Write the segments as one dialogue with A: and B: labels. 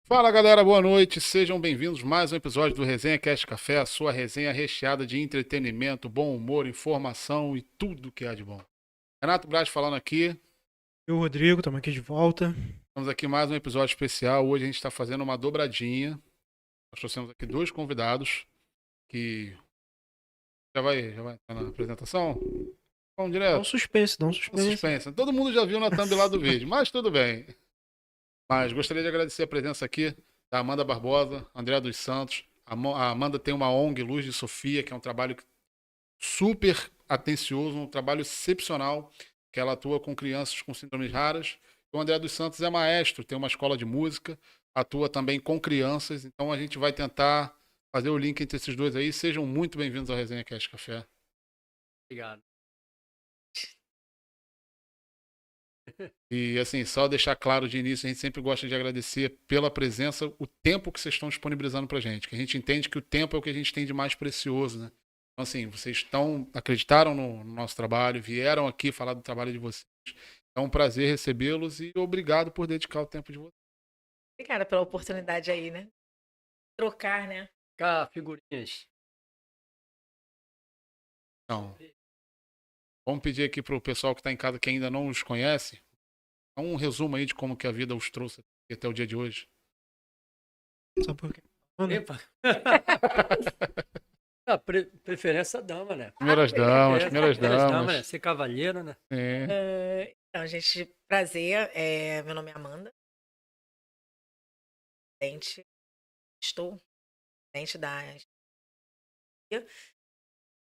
A: Fala galera, boa noite, sejam bem-vindos a mais um episódio do Resenha Cast Café, a sua resenha recheada de entretenimento, bom humor, informação e tudo que há de bom. Renato Braz falando aqui,
B: Eu, Rodrigo, estamos aqui de volta.
A: estamos aqui em mais um episódio especial. Hoje a gente está fazendo uma dobradinha. Nós trouxemos aqui dois convidados que já vai estar na apresentação. Vamos
B: Dá um
A: direto,
B: suspense, dá um
A: no
B: suspense.
A: suspense. Todo mundo já viu na thumb lá do vídeo, mas tudo bem. Mas gostaria de agradecer a presença aqui da Amanda Barbosa, André dos Santos. A Amanda tem uma ONG Luz de Sofia, que é um trabalho super atencioso, um trabalho excepcional, que ela atua com crianças com síndromes raras. O André dos Santos é maestro, tem uma escola de música, atua também com crianças, então a gente vai tentar fazer o link entre esses dois aí. Sejam muito bem-vindos ao Resenha Cast Café.
C: Obrigado.
A: E assim, só deixar claro de início, a gente sempre gosta de agradecer pela presença, o tempo que vocês estão disponibilizando pra gente, que a gente entende que o tempo é o que a gente tem de mais precioso, né? Então assim, acreditaram no nosso trabalho, vieram aqui falar do trabalho de vocês. É um prazer recebê-los e obrigado por dedicar o tempo de vocês.
D: Obrigada pela oportunidade aí, né? Trocar, né?
C: Cá, figurinhas.
A: Então, vamos pedir aqui pro pessoal que está em casa que ainda não os conhece, dá um resumo aí de como que a vida os trouxe até o dia de hoje.
B: Só porque. Mano,
C: Epa! Preferência dama, né?
A: Primeiras damas, primeiras
C: Primeiras damas, né?
A: damas.
C: Ser cavalheiro, né?
A: É.
D: Então, gente, prazer. Meu nome é Amanda. Estou dentro da.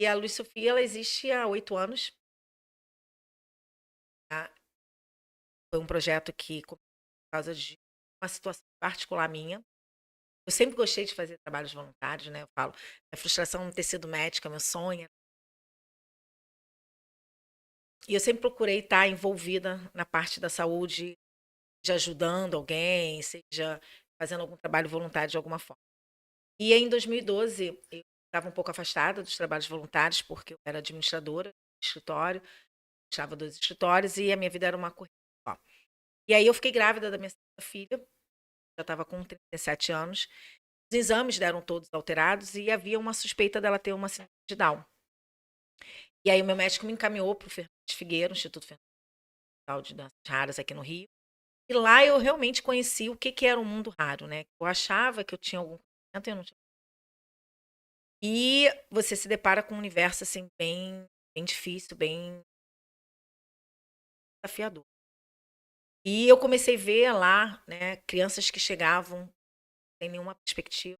D: E a Luz Sofia, ela existe há 8 anos. Tá? Foi um projeto que, por causa de uma situação particular minha, eu sempre gostei de fazer trabalhos voluntários, né? Eu falo, a frustração não ter sido médica, meu sonho. E eu sempre procurei estar envolvida na parte da saúde, seja ajudando alguém, seja fazendo algum trabalho voluntário de alguma forma. E em 2012, eu estava um pouco afastada dos trabalhos voluntários, porque eu era administradora do escritório, estava 2 escritórios, e a minha vida era uma corrida só. E aí eu fiquei grávida da minha segunda filha, já estava com 37 anos. Os exames deram todos alterados e havia uma suspeita dela ter uma síndrome de Down. E aí o meu médico me encaminhou para o Fernandes Figueiredo, Instituto Fernandes de Doenças Raras aqui no Rio. E lá eu realmente conheci o que que era um mundo raro, né? Eu achava que eu tinha algum conhecimento e eu não tinha. E você se depara com um universo assim bem difícil, bem desafiador. E eu comecei a ver lá, né, crianças que chegavam sem nenhuma perspectiva,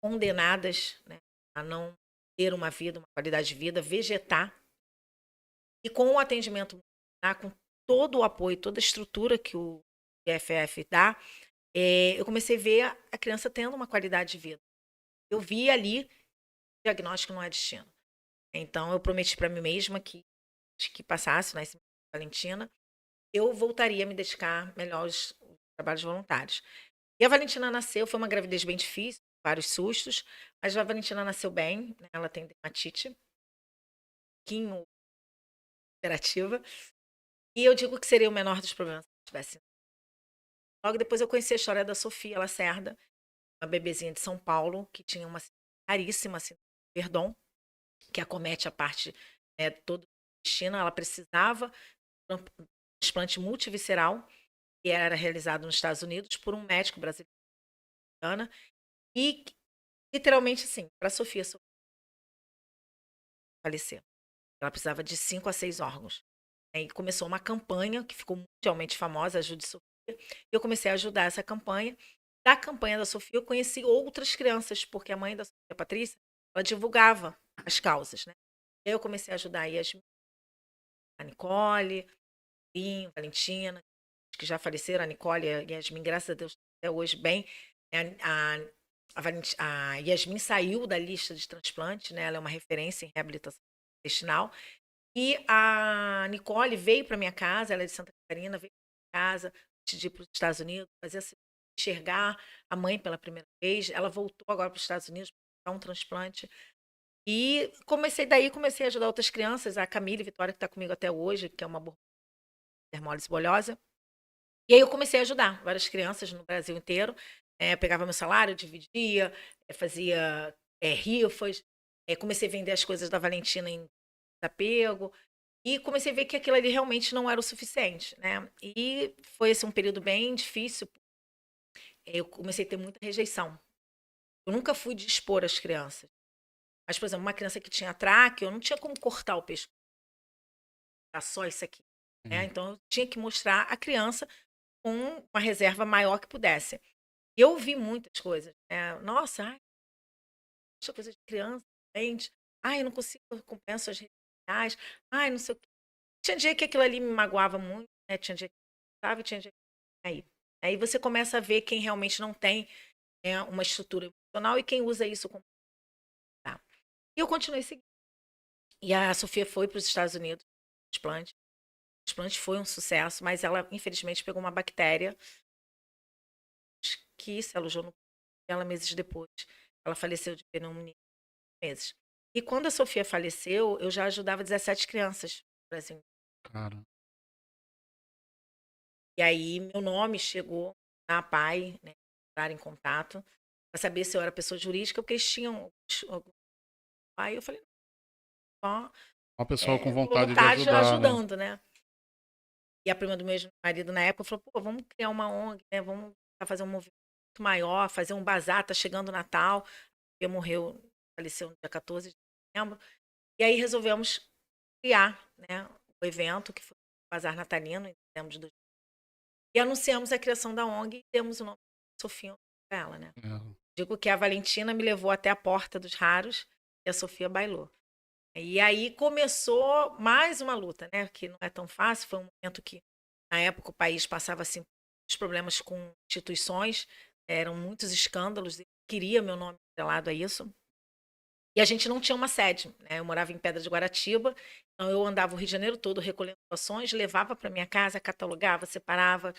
D: condenadas, né, a não ter uma vida, uma qualidade de vida, vegetar. E com o atendimento, tá, com todo o apoio, toda a estrutura que o IFF dá, eu comecei a ver a criança tendo uma qualidade de vida. Eu vi ali, diagnóstico não é destino. Então eu prometi para mim mesma que passasse, nascimento da Valentina, eu voltaria a me dedicar melhor aos trabalhos voluntários. E a Valentina nasceu, foi uma gravidez bem difícil, vários sustos, mas a Valentina nasceu bem, né? Ela tem dermatite, um pouquinho operativa, e eu digo que seria o menor dos problemas se tivesse. Logo depois eu conheci a história da Sofia Lacerda, uma bebezinha de São Paulo, que tinha uma raríssima síndrome de Verdon, que acomete a parte, toda do intestino. Ela precisava de um transplante multivisceral, que era realizado nos Estados Unidos por um médico brasileiro, e literalmente assim, para a Sofia falecer, ela precisava de 5 a 6 órgãos. Aí começou uma campanha que ficou mundialmente famosa, Ajude Sofia, e eu comecei a ajudar essa campanha. Da campanha da Sofia, eu conheci outras crianças, porque a mãe da Sofia, Patrícia, ela divulgava as causas, né? E aí eu comecei a ajudar a Yasmin, a Nicole, a Valentina, que já faleceram, a Nicole e a Yasmin, graças a Deus, até hoje bem. A Yasmin saiu da lista de transplante, né? Ela é uma referência em reabilitação intestinal. E a Nicole veio para minha casa, ela é de Santa Catarina, veio para minha casa, antes de ir para os Estados Unidos, fazer enxergar a mãe pela primeira vez. Ela voltou agora para os Estados Unidos para um transplante. E comecei a ajudar outras crianças, a Camille Vitória, que está comigo até hoje, que é uma dermólise bolhosa. E aí eu comecei a ajudar várias crianças no Brasil inteiro. Pegava meu salário, dividia, fazia rifas, comecei a vender as coisas da Valentina em desapego, e comecei a ver que aquilo ali realmente não era o suficiente, né? E foi assim, um período bem difícil. Eu comecei a ter muita rejeição. Eu nunca fui de expor as crianças. Mas, por exemplo, uma criança que tinha traque, eu não tinha como cortar o pescoço. Era só isso aqui. Né? Então, eu tinha que mostrar a criança com uma reserva maior que pudesse. E eu ouvi muitas coisas. Nossa, essa coisa de criança, gente. Ai, eu não consigo compensar as redes sociais. Ai, não sei o quê. Tinha dia que aquilo ali me magoava muito, né? Tinha dia que eu gostava e tinha dia que... Aí você começa a ver quem realmente não tem uma estrutura emocional e quem usa isso como... Tá. E eu continuei seguindo. E a Sofia foi para os Estados Unidos, transplante. O transplante foi um sucesso, mas ela, infelizmente, pegou uma bactéria que se alojou no corpo dela meses depois. Ela faleceu de pneumonia meses. E quando a Sofia faleceu, eu já ajudava 17 crianças no Brasil.
A: Cara.
D: E aí meu nome chegou na APAI, né, entrar em contato para saber se eu era pessoa jurídica, porque eles tinham aí eu falei, só
A: Uma pessoa com vontade de
D: vontade
A: ajudar, né?
D: ajudando, né? E a prima do meu marido na época falou, pô, vamos criar uma ONG, né? Vamos fazer um movimento maior, fazer um bazar, tá chegando o Natal. Ele faleceu no dia 14 de dezembro. E aí resolvemos criar, né, o evento, que foi o Bazar Natalino, em dezembro de 2000. E anunciamos a criação da ONG e demos o nome de Sofia para ela, né? Digo que a Valentina me levou até a porta dos raros e a Sofia bailou. E aí começou mais uma luta, né? Que não é tão fácil. Foi um momento que, na época, o país passava assim, muitos problemas com instituições, eram muitos escândalos, e queria meu nome atrelado a isso. E a gente não tinha uma sede, né? Eu morava em Pedra de Guaratiba, então eu andava o Rio de Janeiro todo recolhendo doações, levava para minha casa, catalogava, separava,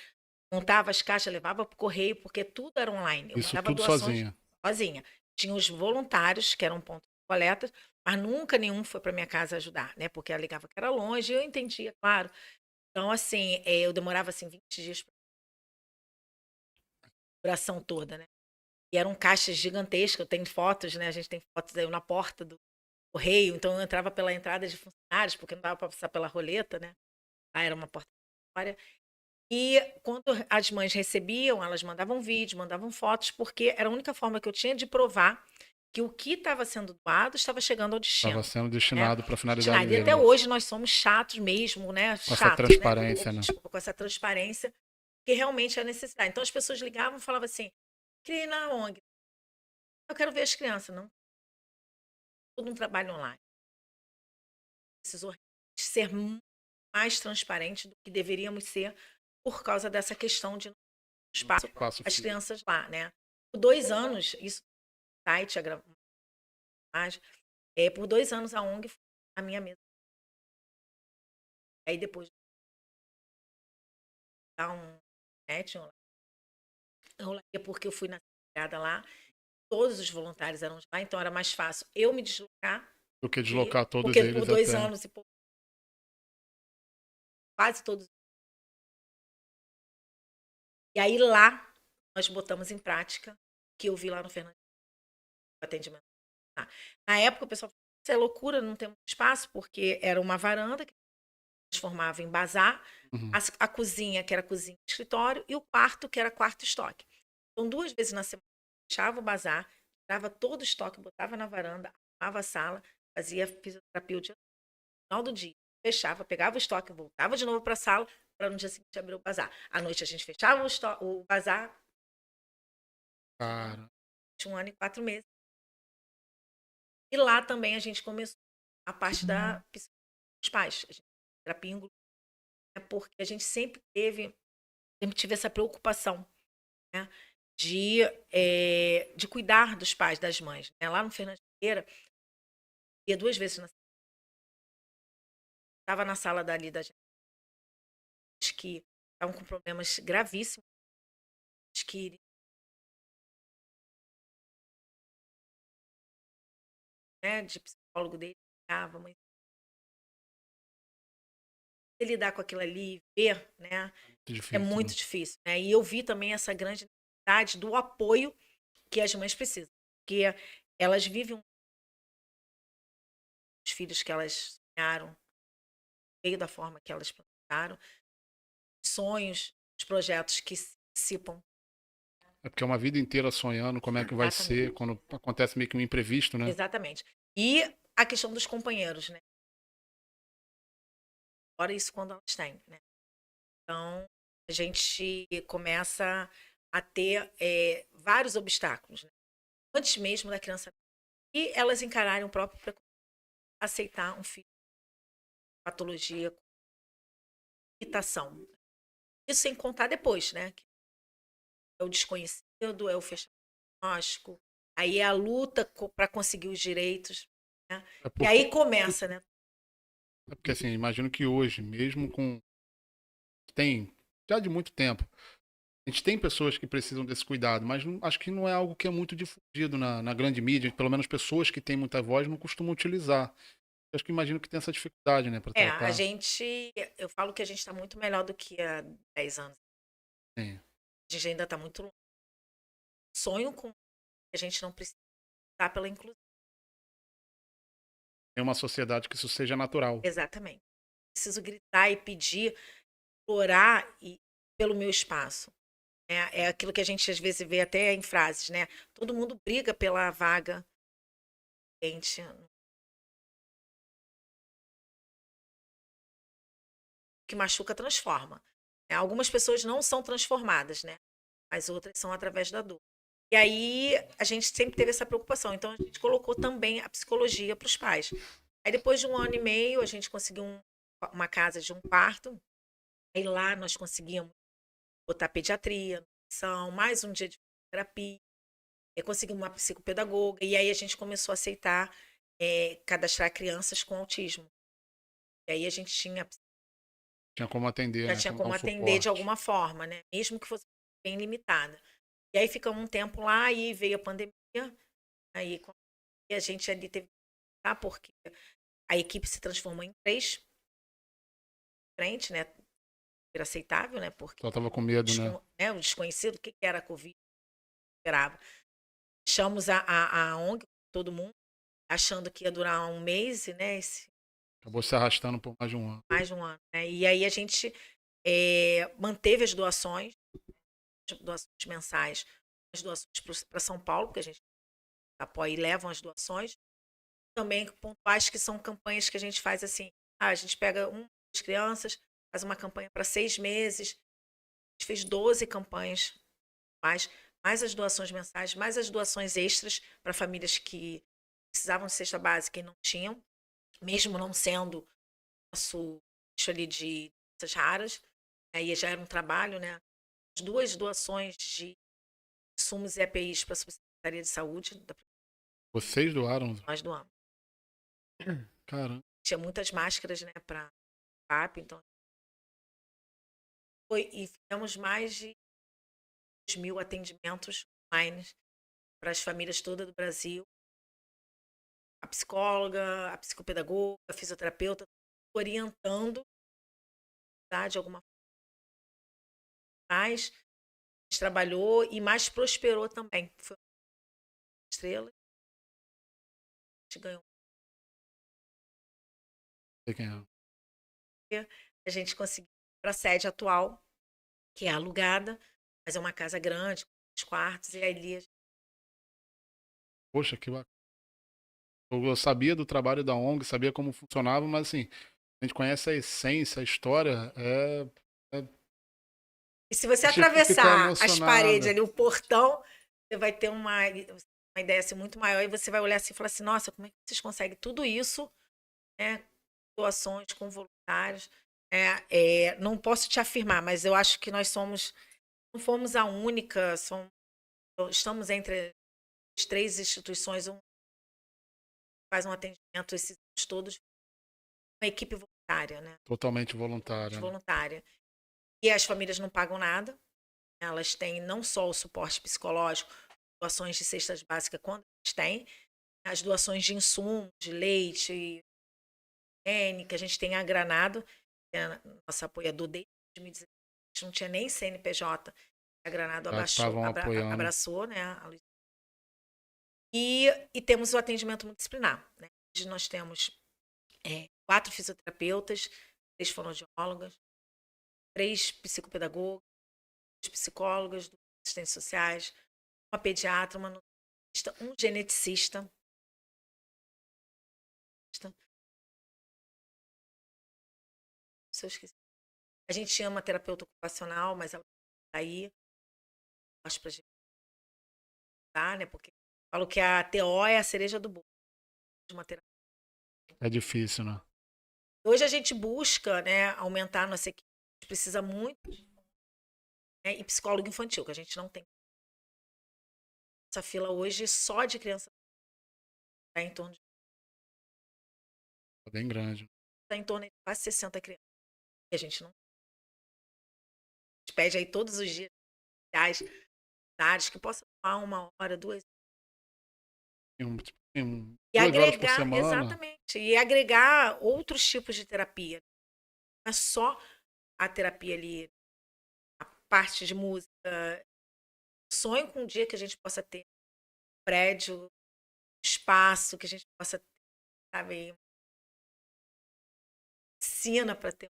D: montava as caixas, levava para o correio, porque tudo era online. Eu
A: Isso
D: mandava
A: tudo
D: doações
A: sozinha.
D: Tinha os voluntários, que eram pontos de coleta, mas nunca nenhum foi para minha casa ajudar, né? Porque alegava que era longe, e eu entendia, claro. Então, assim, eu demorava assim 20 dias para a oração toda, né? E eram caixas gigantescas, eu tenho fotos, né? A gente tem fotos aí na porta do correio, então eu entrava pela entrada de funcionários, porque não dava para passar pela roleta, né? Aí era uma porta fora. E quando as mães recebiam, elas mandavam vídeos, mandavam fotos, porque era a única forma que eu tinha de provar que o que estava sendo doado estava chegando ao destino.
A: Estava sendo
D: Né?
A: destinado para finalidade
D: E até
A: mesmo.
D: hoje nós somos chatos mesmo, né?
A: Com essa
D: Chatos,
A: transparência, né?
D: Desculpa, com essa transparência, que realmente é necessidade. Então as pessoas ligavam e falavam assim, criei na ONG, eu quero ver as crianças, não. Tudo um trabalho online. Precisou ser mais transparente do que deveríamos ser por causa dessa questão de espaço as crianças lá, né? Por 2 anos, isso site, por 2 anos a ONG foi a minha mesa. Aí depois dá eu lá, porque eu fui na secretaria lá, todos os voluntários eram de lá, então era mais fácil eu me deslocar
A: do que deslocar todos
D: porque
A: eles
D: por 2
A: até.
D: anos e pouco, quase todos. E aí lá nós botamos em prática o que eu vi lá no Fernando atendimento. Na época o pessoal falou, isso é loucura, não temos espaço, porque era uma varanda que transformava em bazar, a cozinha, que era cozinha e escritório, e o quarto, que era quarto estoque. Então, 2 vezes na semana, fechava o bazar, tirava todo o estoque, botava na varanda, arrumava a sala, fazia fisioterapia o dia, no final do dia, fechava, pegava o estoque, voltava de novo para a sala, para no dia seguinte abrir o bazar. À noite a gente fechava o bazar.
A: Cara.
D: 1 ano e 4 meses. E lá também a gente começou a parte da dos pais, terapia em grupo, porque a gente sempre tive essa preocupação, né, de cuidar dos pais, das mães. Né? Lá no Fernando Figueira, ia 2 vezes na semana. Estava na sala dali da gente, que estavam com problemas gravíssimos, que né, de psicólogo dele, mas lidar com aquilo ali, ver, né,
A: Difícil,
D: é muito
A: né?
D: difícil. Né? E eu vi também essa grande necessidade necessidade do apoio que as mães precisam. Porque elas vivem os filhos que elas sonharam, veio da forma que elas planejaram, os sonhos, os projetos que se dissipam.
A: É porque é uma vida inteira sonhando como é que vai ser
D: Exatamente.
A: quando acontece meio que um imprevisto, né?
D: Exatamente. E a questão dos companheiros, né? Fora isso quando elas têm, né? Então, a gente começa a ter vários obstáculos, né? Antes mesmo da criança. E elas encararem o próprio preconceito, aceitar um filho com patologia, com limitação. Isso sem contar depois, né? Que é o desconhecido, é o fechamento diagnóstico, aí é a luta para conseguir os direitos, né?
A: É
D: E
A: porque,
D: aí começa, né?
A: é porque, assim, imagino que hoje, mesmo com. Tem, já de muito tempo, a gente tem pessoas que precisam desse cuidado, mas acho que não é algo que é muito difundido na grande mídia, pelo menos pessoas que têm muita voz não costumam utilizar. Acho que imagino que tem essa dificuldade, né, para
D: A
A: tratar.
D: gente, eu falo que a gente está muito melhor do que há 10 anos.
A: Sim.
D: A gente ainda está muito longe. Sonho com que a gente não precisa lutar pela inclusão.
A: Tem uma sociedade que isso seja natural.
D: Exatamente. Preciso gritar e pedir, orar pelo meu espaço. É aquilo que a gente às vezes vê até em frases, né? Todo mundo briga pela vaga. Gente, que machuca transforma. Algumas pessoas não são transformadas, né? Mas outras são através da dor. E aí a gente sempre teve essa preocupação. Então a gente colocou também a psicologia para os pais. Aí depois de 1 ano e meio a gente conseguiu uma casa de um quarto. Aí lá nós conseguimos botar pediatria, nutrição, mais um dia de terapia. Conseguimos uma psicopedagoga. E aí a gente começou a aceitar cadastrar crianças com autismo. E aí a gente
A: Tinha como atender,
D: já
A: né?
D: tinha
A: Como dar
D: como
A: um
D: atender de
A: suporte.
D: alguma forma, né? Mesmo que fosse bem limitada. E aí ficamos um tempo lá e veio a pandemia. Aí a gente ali teve que lutar, porque a equipe se transformou em 3 frente, né? Era aceitável, né? Porque
A: Só tava com medo, né?
D: o desconhecido, o que era a Covid? Esperava. Deixamos a ONG, todo mundo, achando que ia durar um mês, e, né?
A: Acabou se arrastando por mais de um ano.
D: Mais de um ano. Né? E aí a gente manteve as doações mensais, as doações para São Paulo, porque a gente apoia e levam as doações. Também pontuais que são campanhas que a gente faz assim, a gente pega das crianças, faz uma campanha para 6 meses, a gente fez 12 campanhas, mais as doações mensais, mais as doações extras para famílias que precisavam de cesta básica e não tinham, mesmo não sendo nosso nicho ali de doenças raras, aí já era um trabalho, né? As 2 doações de insumos e EPIs para a Secretaria de Saúde,
A: Vocês doaram?
D: nós doamos.
A: Caramba.
D: Tinha muitas máscaras, né, para PAP, então e fizemos mais de 2.000 atendimentos online para as famílias todas do Brasil. A psicóloga, a psicopedagoga, a fisioterapeuta, orientando, tá, de alguma forma. Mais a gente trabalhou e mais prosperou também. Foi uma estrela. A gente ganhou.
A: Sei quem é.
D: A gente conseguiu para a sede atual, que é alugada, mas é uma casa grande, com 2 quartos, e ali
A: Poxa, que bacana. Eu sabia do trabalho da ONG, sabia como funcionava, mas assim, a gente conhece a essência, a história,
D: E se você
A: a gente fica
D: atravessar as paredes
A: emocionada.
D: ali, o portão, você vai ter uma ideia assim, muito maior e você vai olhar assim e falar assim, nossa, como é que vocês conseguem tudo isso, né? Doações com voluntários. Não posso te afirmar, mas eu acho que nós não fomos a única, estamos entre as 3 instituições, faz um atendimento, esses anos todos, uma equipe voluntária, né?
A: Totalmente voluntária, né?
D: Voluntária. E as famílias não pagam nada. Elas têm não só o suporte psicológico, doações de cestas básicas, quando eles têm, as doações de insumos, de leite, que a gente tem a Granado, que é a nossa apoiadora desde 2016, a gente não tinha nem CNPJ, A Granado
A: Já estavam apoiando.
D: abraçou, né? E temos o atendimento multidisciplinar, né? Hoje nós temos 4 fisioterapeutas, 3 fonoaudiólogas, 3 psicopedagogas, 2 psicólogas, 2 assistentes sociais, uma pediatra, uma nutricionista, um geneticista. Se eu esqueci. A gente tinha uma terapeuta ocupacional, mas ela tá aí. Acho pra gente dar, né? Porque eu falo que a TO é a cereja do bolo de uma terapia.
A: É difícil, né?
D: Hoje a gente busca, né, aumentar a nossa equipe. A gente precisa muito, né, e psicólogo infantil, que a gente não tem. Essa fila hoje só de criança está em torno de,
A: É bem grande.
D: tá em torno de quase 60 crianças. E a gente não. A gente pede aí todos os dias áreas que possa tomar 1 hora, 2.
A: E 2 horas por
D: Agregar,
A: semana.
D: exatamente, e agregar outros tipos de terapia. Não é só a terapia ali, a parte de música. Sonho com um dia que a gente possa ter um prédio, um espaço, que a gente possa ter, sabe, piscina para ter.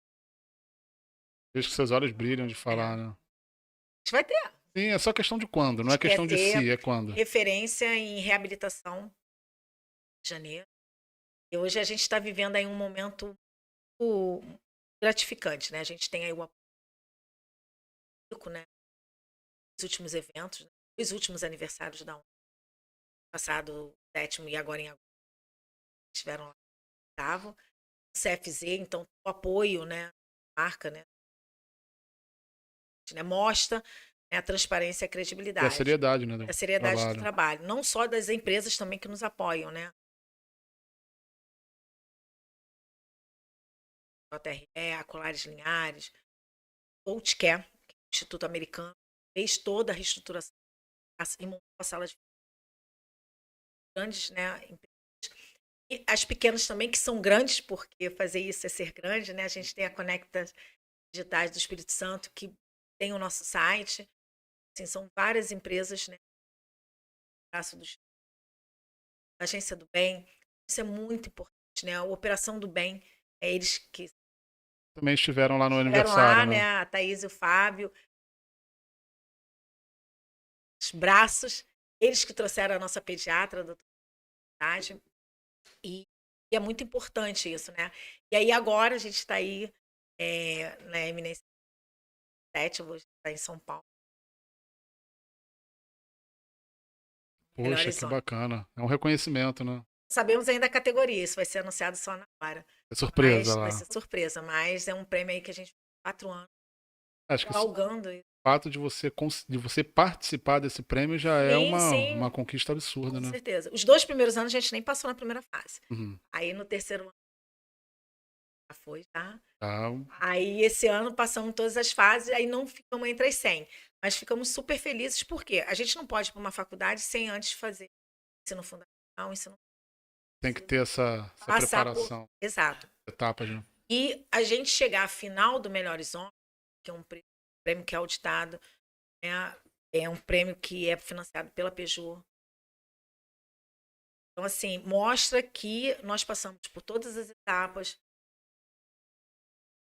A: Vejo que seus olhos brilham de falar, né?
D: A gente vai ter.
A: Sim, é só questão de quando, não é questão de
D: ter
A: si, é quando.
D: referência em reabilitação em janeiro. E hoje a gente está vivendo aí um momento gratificante, né? A gente tem aí o apoio, né? Os últimos eventos, né? Os últimos aniversários da ONU, passado 7º e agora em agosto, estiveram lá, estavam. O CFZ, então, o apoio, né? Marca, né? Mostra, né, a transparência e a
A: E
D: credibilidade.
A: a seriedade, né?
D: A seriedade do trabalho. Não só das empresas também que nos apoiam, né? JRE, a Colares Linhares, Outcare, que é o Instituto Americano, fez toda a reestruturação e montou a sala de grandes, né, empresas. E as pequenas também, que são grandes, porque fazer isso é ser grande, né? A gente tem a Conecta Digitais do Espírito Santo, que tem o nosso site. Assim, são várias empresas, né? Braço do Agência do Bem. Isso é muito importante, né? A Operação do Bem, é eles que
A: Também estiveram lá no
D: estiveram
A: aniversário,
D: lá,
A: né?
D: né? A Thaís e o Fábio. Os braços, eles que trouxeram a nossa pediatra, a doutora Tati, e é muito importante isso, né? E aí agora a gente está aí na Eminência 7, eu vou estar em São Paulo.
A: Poxa, que bacana. É um reconhecimento, né?
D: Sabemos ainda a categoria, isso vai ser anunciado só na hora.
A: É surpresa lá.
D: Vai ser surpresa, mas é um prêmio aí que a gente 4 anos
A: Acho que
D: galgando.
A: o fato de você participar desse prêmio já é
D: Sim,
A: uma conquista absurda,
D: com
A: né?
D: certeza. Os 2 primeiros anos a gente nem passou na primeira fase.
A: Uhum.
D: Aí no terceiro ano já foi, tá?
A: Tá.
D: Aí esse ano passamos todas as fases, aí não ficamos entre as 100. Mas ficamos super felizes, porque a gente não pode ir para uma faculdade sem antes fazer ensino fundamental, ensino.
A: Tem que ter essa
D: Passar
A: preparação.
D: Exato.
A: Etapas, né?
D: E a gente chegar à final do Melhores Homens, que é um prêmio que é auditado, né? É um prêmio que é financiado pela Peugeot. Então, assim, mostra que nós passamos por todas as etapas,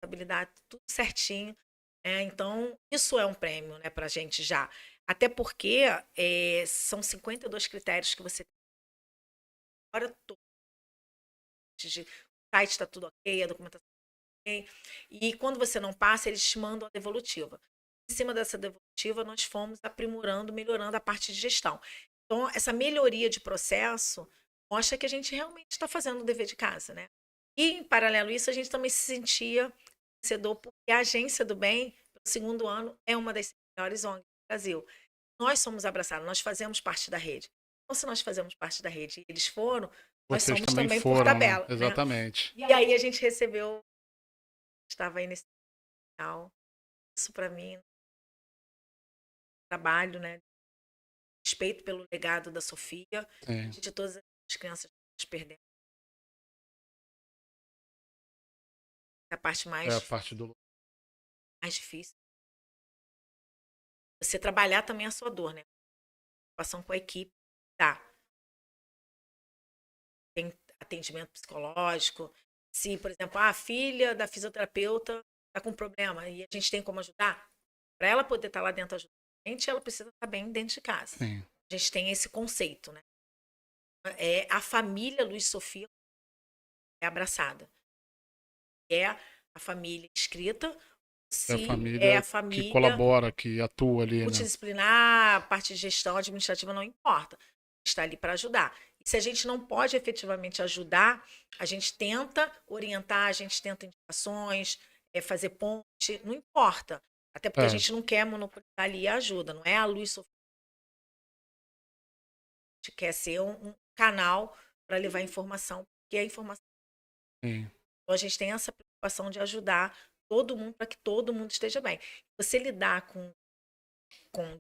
D: habilidade, tudo certinho. Então, isso é um prêmio, né, para a gente já. Até porque são 52 critérios que você tem. Agora, o site está tudo ok, a documentação está ok. E quando você não passa, eles te mandam a devolutiva. Em cima dessa devolutiva, nós fomos aprimorando, melhorando a parte de gestão. Então, essa melhoria de processo mostra que a gente realmente está fazendo o dever de casa, né? E, em paralelo a isso, a gente também se sentia vencedor, porque a Agência do Bem, no segundo ano, é uma das melhores ONGs do Brasil. Nós somos abraçados, nós fazemos parte da rede. Então, se nós fazemos parte da rede e eles foram, nós
A: Vocês
D: somos
A: também
D: também
A: foram,
D: por tabela.
A: né? Exatamente.
D: E aí a gente recebeu, estava aí nesse final. Isso para mim, trabalho, né? Respeito pelo legado da Sofia,
A: Sim.
D: de todas as crianças que nós perdemos. É a parte mais
A: É a parte do
D: difícil. você trabalhar também a sua dor, né? Preocupação com a equipe, tá? Tem atendimento psicológico. Se, por exemplo, a filha da fisioterapeuta está com problema e a gente tem como ajudar, para ela poder estar lá dentro ajudando a gente, ela precisa estar bem dentro de casa.
A: Sim.
D: A gente tem esse conceito, né? É a família Luiz Sofia é abraçada. É a família inscrita, se
A: É
D: é
A: a
D: a família
A: que colabora, que atua ali, né?
D: multidisciplinar, parte de gestão administrativa, não importa. Está ali para ajudar. E se a gente não pode efetivamente ajudar, a gente tenta orientar, a gente tenta indicações, fazer ponte, não importa. Até porque a gente não quer monopolizar ali a ajuda, não é a Luiz Sofia. A gente quer ser um canal para levar informação, porque a informação.
A: Sim.
D: Então a gente tem essa preocupação de ajudar todo mundo para que todo mundo esteja bem. Você lidar com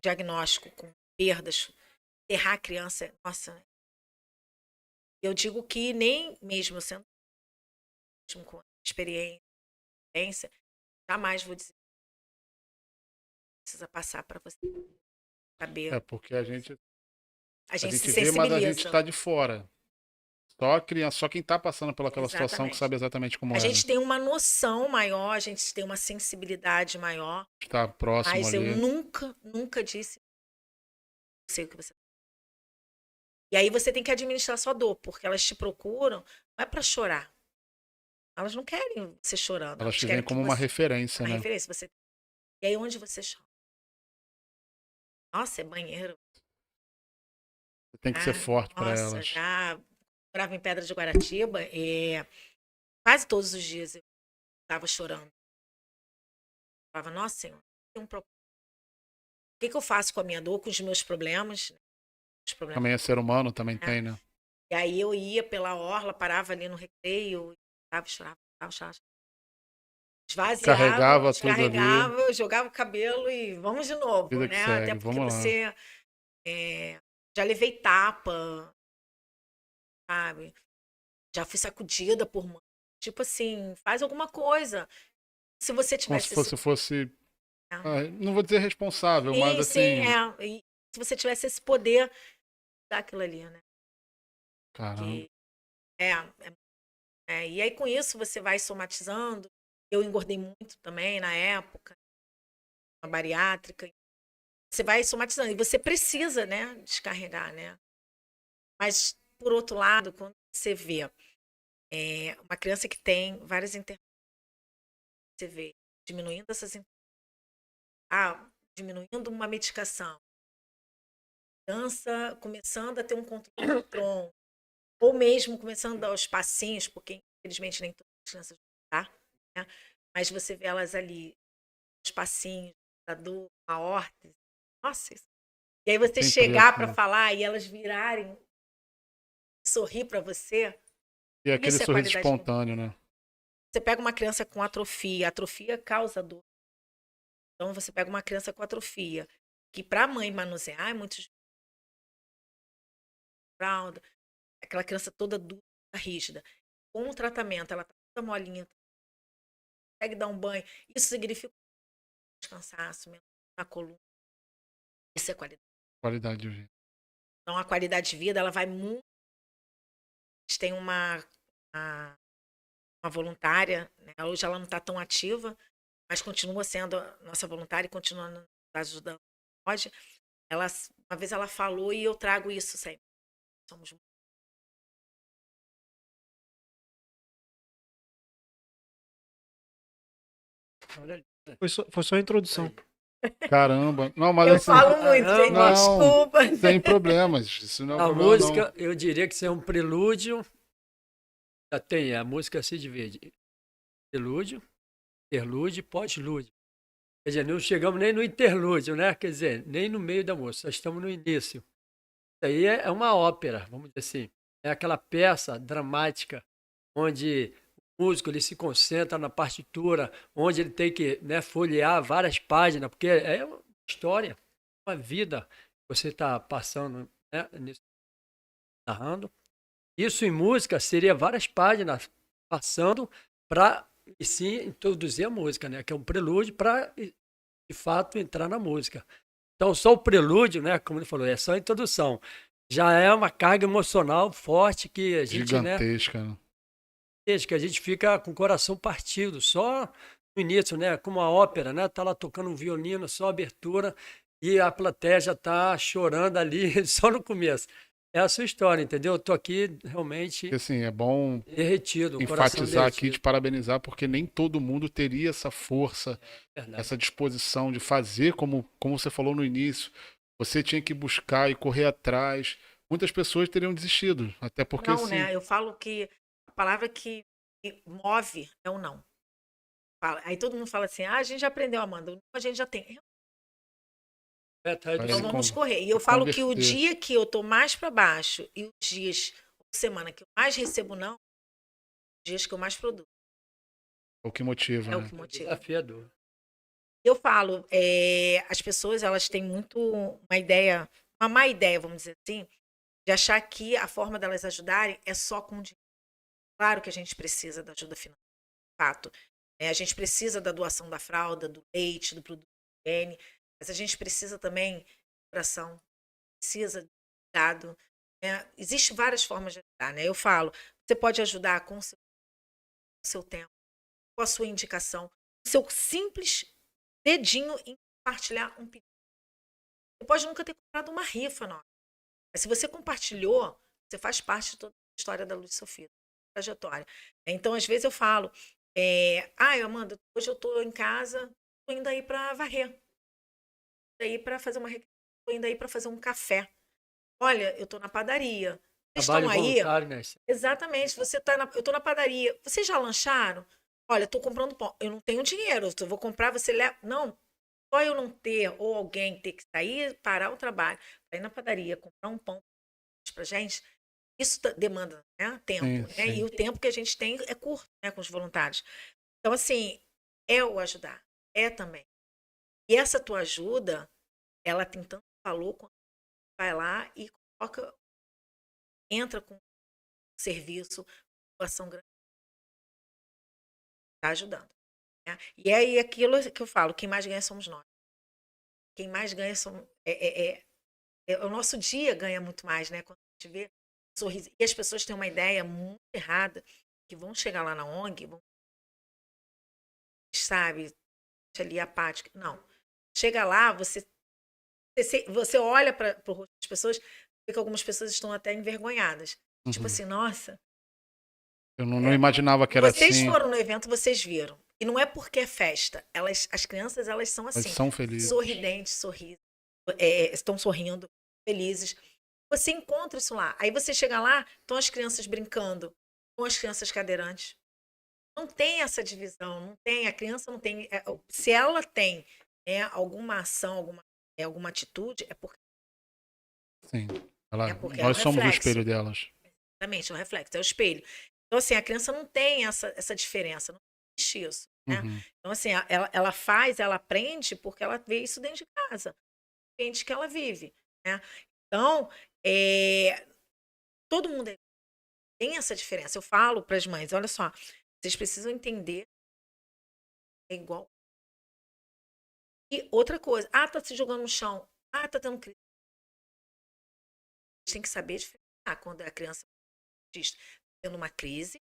D: diagnóstico, com perdas, enterrar a criança, nossa. Eu digo que nem mesmo eu sendo mesmo com experiência, jamais vou dizer que precisa passar para você saber.
A: Porque a gente
D: se
A: vê, mas a gente
D: sensibiliza.
A: está de fora. Só a criança, só quem está passando pelaquela situação que
D: Exatamente.
A: sabe exatamente como
D: A
A: é.
D: gente tem uma noção maior, a gente tem uma sensibilidade maior.
A: Está próximo
D: Mas
A: ali.
D: eu nunca disse não sei o que você. E aí você tem que administrar sua dor, porque elas te procuram, não é para chorar. Elas não querem você chorando.
A: Elas te
D: querem
A: veem como
D: que
A: uma
D: você-
A: referência,
D: uma
A: né?
D: referência. E aí onde você chora? Nossa, é banheiro.
A: Você tem que ser forte para
D: Nossa,
A: elas.
D: já morava em Pedra de Guaratiba, quase todos os dias eu estava chorando. Eu falava, nossa senhora, tem um problema. O que eu faço com a minha dor, com os meus problemas? Os problemas.
A: Também é ser humano, também tem, né?
D: E aí eu ia pela orla, parava ali no recreio, chorava. Esvaziava,
A: Carregava tudo ali.
D: descarregava, jogava o cabelo e vamos de novo,
A: Vida que
D: né?
A: segue,
D: Até porque
A: vamos lá.
D: você já levei tapa, sabe? Já fui sacudida por mãe. Tipo assim, faz alguma coisa. Se você
A: Como
D: tivesse
A: se fosse não vou dizer responsável, mas assim.
D: E se você tivesse esse poder daquilo ali, né?
A: Caramba.
D: E aí com isso você vai somatizando. Eu engordei muito também na época, uma bariátrica. Você vai somatizando e você precisa, né, descarregar, né? Mas por outro lado, quando você vê uma criança que tem várias intervenções, você vê diminuindo essas diminuindo uma medicação, criança começando a ter um controle do tronco, ou mesmo começando a dar os passinhos, porque infelizmente nem todas as crianças vão dar, né? Mas você vê elas ali, os passinhos, da dor, a órtese, nossa. E aí você chegar para falar e elas virarem, sorrir para você.
A: E aquele sorriso espontâneo, né?
D: Você pega uma criança com atrofia, a atrofia causa dor. Então você pega uma criança com atrofia, que para a mãe manusear é muito difícil. Aquela criança toda dura, rígida. Com o tratamento, ela tá toda molinha, consegue dar um banho. Isso significa cansaço na coluna. Isso é qualidade.
A: Qualidade de vida.
D: Então a qualidade de vida, ela vai muito. A gente tem uma voluntária, né? Hoje ela não está tão ativa, mas continua sendo nossa voluntária e continua nos ajudando. Hoje, uma vez ela falou e eu trago isso sempre. Somos
B: Foi só a introdução.
A: Caramba. Não, mas
D: eu
A: assim,
D: falo muito, gente,
A: não,
D: desculpa.
A: sem problemas. Isso não é
C: A
A: problema,
C: música,
A: não.
C: eu diria que isso é um prelúdio. Já tem, a música se divide. Prelúdio, interlúdio e pós-lúdio. Quer dizer, não chegamos nem no interlúdio, né? Quer dizer, nem no meio da música, só estamos no início. Isso aí é uma ópera, vamos dizer assim. É aquela peça dramática onde o músico ele se concentra na partitura, onde ele tem que, né, folhear várias páginas, porque é uma história, uma vida que você está passando, né, narrando. Isso em música seria várias páginas passando para sim introduzir a música, né, que é um prelúdio para de fato entrar na música. Então, só o prelúdio, né, como ele falou, é só a introdução. Já é uma carga emocional forte que a gente, né,
A: Gigantesca, né?
C: que a gente fica com o coração partido, só no início, né, como a ópera, né, tá lá tocando um violino, só a abertura, e a plateia já tá chorando ali, só no começo. É a sua história, entendeu? Eu tô aqui realmente
A: Porque, assim, é bom
C: derretido, o coração
A: enfatizar aqui,
C: derretido.
A: te parabenizar, porque nem todo mundo teria essa força,
C: Verdade.
A: essa disposição de fazer como você falou no início. Você tinha que buscar e correr atrás. Muitas pessoas teriam desistido, até porque
D: Não,
A: se
D: né? Eu falo que a palavra que move é o não. Aí todo mundo fala assim: ah, a gente já aprendeu, Amanda. A gente já tem.
C: Tá aí do
A: Vai
D: Então
A: se
C: Senhor.
D: vamos
A: con-
D: correr. E eu
A: se
D: falo que o
A: converter.
D: dia que eu tô mais para baixo e os dias, ou semana que eu mais recebo não, os dias que eu mais produzo.
A: É o que motiva,
D: É o
A: né?
D: que motiva.
C: Desafiador.
D: Eu falo, as pessoas elas têm muito uma ideia, uma má ideia, vamos dizer assim, de achar que a forma delas ajudarem é só com dinheiro. Claro que a gente precisa da ajuda financeira, de fato. A gente precisa da doação da fralda, do leite, do produto de higiene, mas a gente precisa também de oração, precisa de cuidado. Existem várias formas de ajudar, né? Eu falo, você pode ajudar com o seu tempo, com a sua indicação, com o seu simples dedinho em compartilhar um pedido. Você pode nunca ter comprado uma rifa, não. Mas se você compartilhou, você faz parte de toda a história da Luz Sofia, trajetória. Então, às vezes eu falo, Amanda, hoje eu estou em casa, estou indo aí para varrer, estou aí para fazer estou indo aí para fazer um café. Olha, eu estou na padaria. Vocês estão
C: Trabalho
D: aí?
C: voluntário, né?
D: Exatamente, eu estou na padaria. Vocês já lancharam? Olha, estou comprando pão. Eu não tenho dinheiro, eu vou comprar, você leva. Não, só eu não ter, ou alguém ter que sair, parar o trabalho, para ir na padaria, comprar um pão para gente, isso demanda, né, tempo,
A: Sim,
D: né? E
A: sim.
D: o tempo que a gente tem é curto, né, com os voluntários. Então, assim, é o ajudar, é também. E essa tua ajuda, ela tem tanto valor quando vai lá e coloca, entra com serviço, ação grande, tá ajudando. Né? E aí aquilo que eu falo, quem mais ganha somos nós. Quem mais ganha o nosso dia ganha muito mais, né? Quando a gente vê um sorriso. E as pessoas têm uma ideia muito errada, que vão chegar lá na ONG, vão, sabe, ali apática. Não. Chega lá, você olha para o rosto das pessoas, vê que algumas pessoas estão até envergonhadas. Tipo
A: Uhum.
D: assim, nossa.
A: Eu não imaginava que era
D: Vocês
A: assim.
D: foram no evento, vocês viram. E não é porque é festa. As crianças, elas são
A: Mas
D: assim,
A: são felizes.
D: sorridentes, estão sorrindo, felizes. Você encontra isso lá. Aí você chega lá, estão as crianças brincando, estão as crianças cadeirantes. Não tem essa divisão, não tem. A criança não tem. Se ela tem alguma ação, alguma atitude, é porque
A: Sim.
D: é um
A: Nós somos o
D: reflexo.
A: espelho delas.
D: Exatamente, é um reflexo, é o espelho. Então, assim, a criança não tem essa diferença, não existe isso. Né?
A: Uhum.
D: Então, assim, ela aprende porque ela vê isso dentro de casa, no ambiente que ela vive. Né? Então, todo mundo tem essa diferença. Eu falo para as mães, olha só, vocês precisam entender, é igual. E outra coisa, tá se jogando no chão, tá tendo crise. A gente tem que saber diferenciar quando a criança está tendo uma crise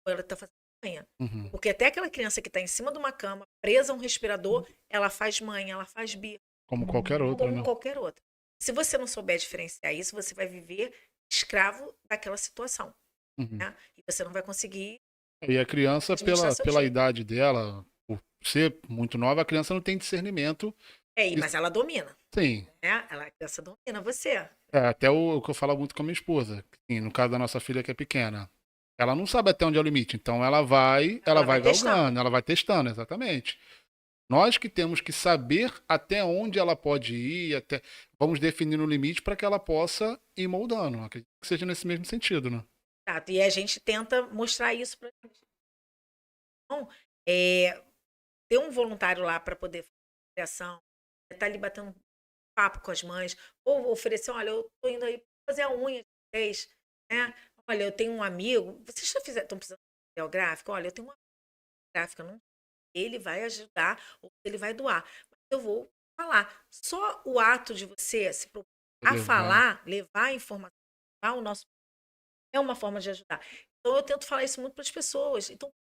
D: ou ela está fazendo manha.
A: Uhum.
D: Porque até aquela criança que está em cima de uma cama, presa a um respirador, ela faz manha, ela faz birra,
A: Como qualquer outra,
D: como
A: né?
D: qualquer outra. Se você não souber diferenciar isso, você vai viver escravo daquela situação.
A: Uhum.
D: Né? E você não vai conseguir
A: E a criança,
D: administrar seu
A: pela
D: dia.
A: idade dela, por ser muito nova, a criança não tem discernimento.
D: Mas ela domina.
A: Sim.
D: Né? A criança domina você.
A: Até o que eu falo muito com a minha esposa. Sim, no caso da nossa filha que é pequena. Ela não sabe até onde é o limite. Então ela vai
D: vai testando.
A: galgando, ela vai testando, exatamente. Nós que temos que saber até onde ela pode ir, vamos definir o limite para que ela possa ir moldando. Acredito que seja nesse mesmo sentido, né?
D: Exato. E a gente tenta mostrar isso para eles. Então, ter um voluntário lá para poder fazer criação, estar ali batendo papo com as mães, ou oferecer, olha, eu estou indo aí fazer a unha de vocês, né? Olha, eu tenho um amigo, vocês já estão precisando de material gráfico? Olha, eu tenho uma gráfica, não, ele vai ajudar ou ele vai doar. Mas eu vou falar. Só o ato de você se propor a
A: Levar.
D: falar, levar a informação, levar o nosso é uma forma de ajudar. Então eu tento falar isso muito para as pessoas. Então, de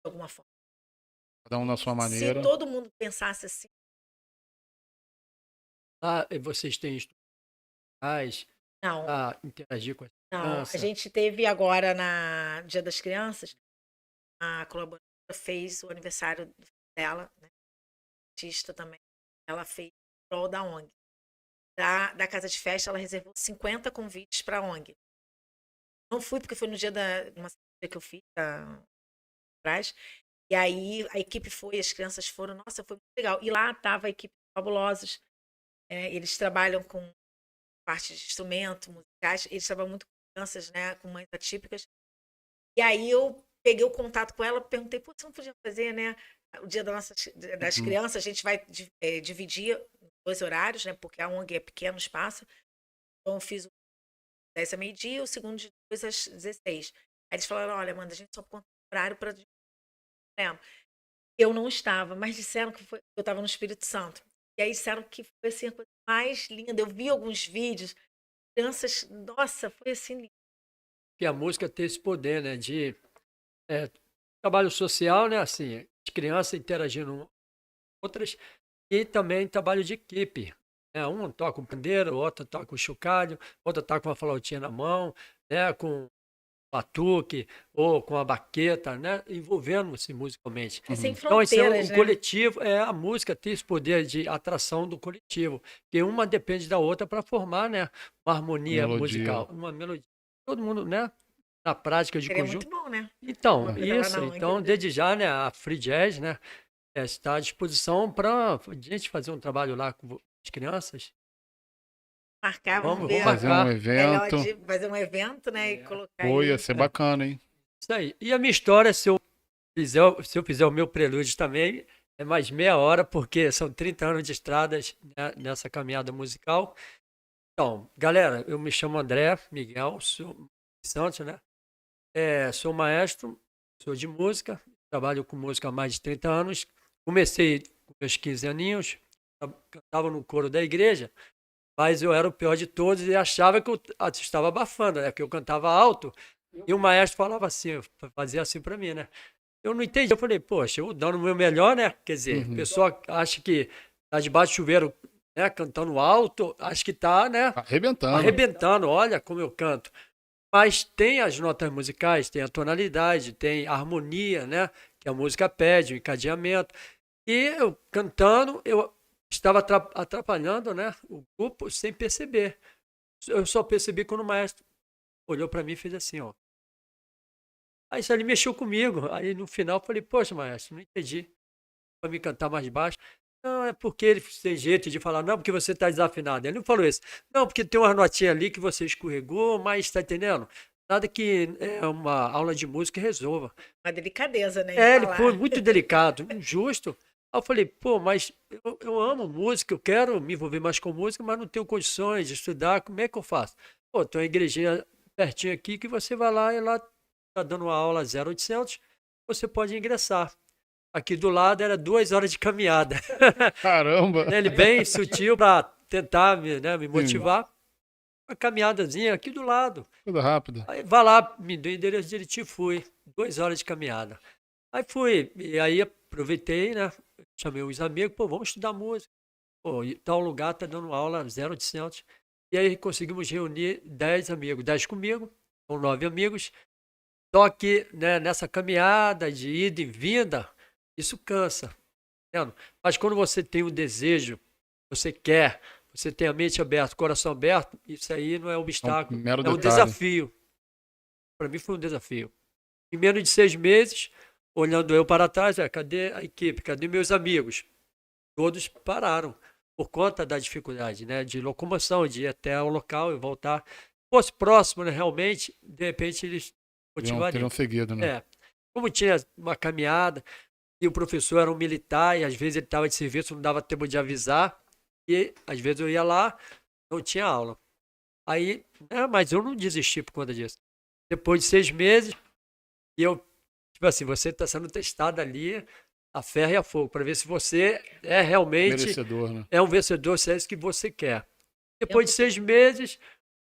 D: alguma forma,
A: Cada um na sua maneira.
D: se todo mundo pensasse assim,
C: Ah, e vocês têm instrumentais
D: não,
C: para interagir com as
D: não. A
C: crianças?
D: gente teve agora na Dia das Crianças, a colaboradora fez o aniversário dela, né? Artista também. Ela fez o rol da ONG. Da casa de festa, ela reservou 50 convites para a ONG. Não fui porque foi no dia da uma cirurgia que eu fiz atrás. E aí a equipe foi, as crianças foram, nossa, foi muito legal. E lá estava a equipe fabulosos. Eles trabalham com parte de instrumento, musicais, eles trabalham muito com crianças, né, com mães atípicas. E aí eu peguei o contato com ela, perguntei, pô, você não podia fazer, né? O dia das
A: Uhum.
D: crianças, a gente vai dividir em 2 horários, né? Porque a ONG é pequeno espaço. Então eu fiz o 10 a meio-dia, o segundo de 2 às 16. Aí eles falaram, olha, Amanda, a gente só conta horário para eu não estava, mas disseram que eu estava no Espírito Santo. E aí disseram que foi assim, a coisa mais linda. Eu vi alguns vídeos, crianças, nossa, foi assim lindo.
C: Que a música tem esse poder, né, de trabalho social, né, assim, as crianças interagindo com outras, e também trabalho de equipe. Né? Um toca o pandeiro, outro toca o chocalho, outro toca com a flautinha na mão, né, com batuque ou com a baqueta, né, envolvendo-se musicalmente.
D: É sem
C: Então, esse é
D: fronteiras,
C: o
D: né?
C: coletivo, a música tem esse poder de atração do coletivo, que uma depende da outra para formar, né, uma harmonia
A: Melodia.
C: musical, uma melodia. Todo mundo, né, na prática de
D: Seria
C: conjunto.
D: muito bom, né?
C: Então,
D: Uma coisa lá
C: isso.
D: na ONG.
C: Então, desde já, né, a Free Jazz, né, está à disposição para a gente fazer um trabalho lá com as crianças.
D: Marcar, vamos
C: Vamos
D: ver.
A: Fazer um
C: marcar.
A: evento.
D: Fazer um evento, né? E colocar
A: Pô, ia
D: aí.
A: ser bacana, hein?
C: Isso aí. E a minha história, se eu fizer o meu prelúdio também, é mais meia hora, porque são 30 anos de estradas, né, nessa caminhada musical. Então, galera, eu me chamo André Miguel, sou Santos, né? Sou maestro, sou de música, trabalho com música há mais de 30 anos. Comecei com meus 15 aninhos, cantava no coro da igreja, mas eu era o pior de todos e achava que eu estava abafando, né? Porque eu cantava alto e o maestro falava assim, fazia assim para mim, né? Eu não entendi. Eu falei, poxa, eu dando o meu melhor, né? Quer dizer, a pessoa acha que tá debaixo do chuveiro, né? Cantando alto, acho que tá, né?
A: Arrebentando.
C: Arrebentando, olha como eu canto. Mas tem as notas musicais, tem a tonalidade, tem a harmonia, né? Que a música pede, o encadeamento. E eu cantando, eu estava atrapalhando, né? O grupo sem perceber. Eu só percebi quando o maestro olhou para mim e fez assim, ó. Aí isso ali mexeu comigo. Aí no final eu falei, poxa, maestro, não entendi. Para me cantar mais baixo. Não, é porque ele tem jeito de falar, não, porque você está desafinado. Ele não falou isso. Não, porque tem uma notinha ali que você escorregou, mas está entendendo? Nada que uma aula de música resolva.
D: Uma delicadeza, né? em
C: Ele
D: falar.
C: foi muito delicado, justo. Aí eu falei, pô, mas eu amo música, eu quero me envolver mais com música, mas não tenho condições de estudar, como é que eu faço? Pô, tem uma igrejinha pertinho aqui que você vai lá e lá está dando uma aula 0800, você pode ingressar. Aqui do lado era 2 horas de caminhada.
A: Caramba!
C: Ele bem sutil para tentar me motivar. Uma caminhadazinha aqui do lado.
A: Coisa rápida.
C: Aí vai lá, me deu o endereço direitinho, fui. 2 horas de caminhada. Aí fui, e aí aproveitei, né? Chamei os amigos, pô, vamos estudar música. Pô, e tal lugar tá dando aula 0800. E aí conseguimos reunir 10 amigos, 10 comigo, são 9 amigos. Só que, né, nessa caminhada de ida e vinda, isso cansa. Entendeu? Mas quando você tem um desejo, você quer, você tem a mente aberta, o coração aberto, isso aí não é um obstáculo,
A: mero
C: é um
A: detalhe.
C: desafio. Para mim foi um desafio. Em menos de 6 meses, olhando eu para trás, cadê a equipe, cadê meus amigos? Todos pararam por conta da dificuldade, né, de locomoção, de ir até o local e voltar. Se fosse próximo, né, realmente, de repente eles motivariam.
A: Teriam seguido, né?
C: Como tinha uma caminhada, e o professor era um militar, e às vezes ele estava de serviço, não dava tempo de avisar, e às vezes eu ia lá, não tinha aula. Aí, mas eu não desisti por conta disso. Depois de 6 meses, e eu, tipo assim, você está sendo testado ali, a ferro e a fogo, para ver se você é realmente
A: Merecedor, né?
C: é um vencedor, se é isso que você quer. Depois de 6 meses,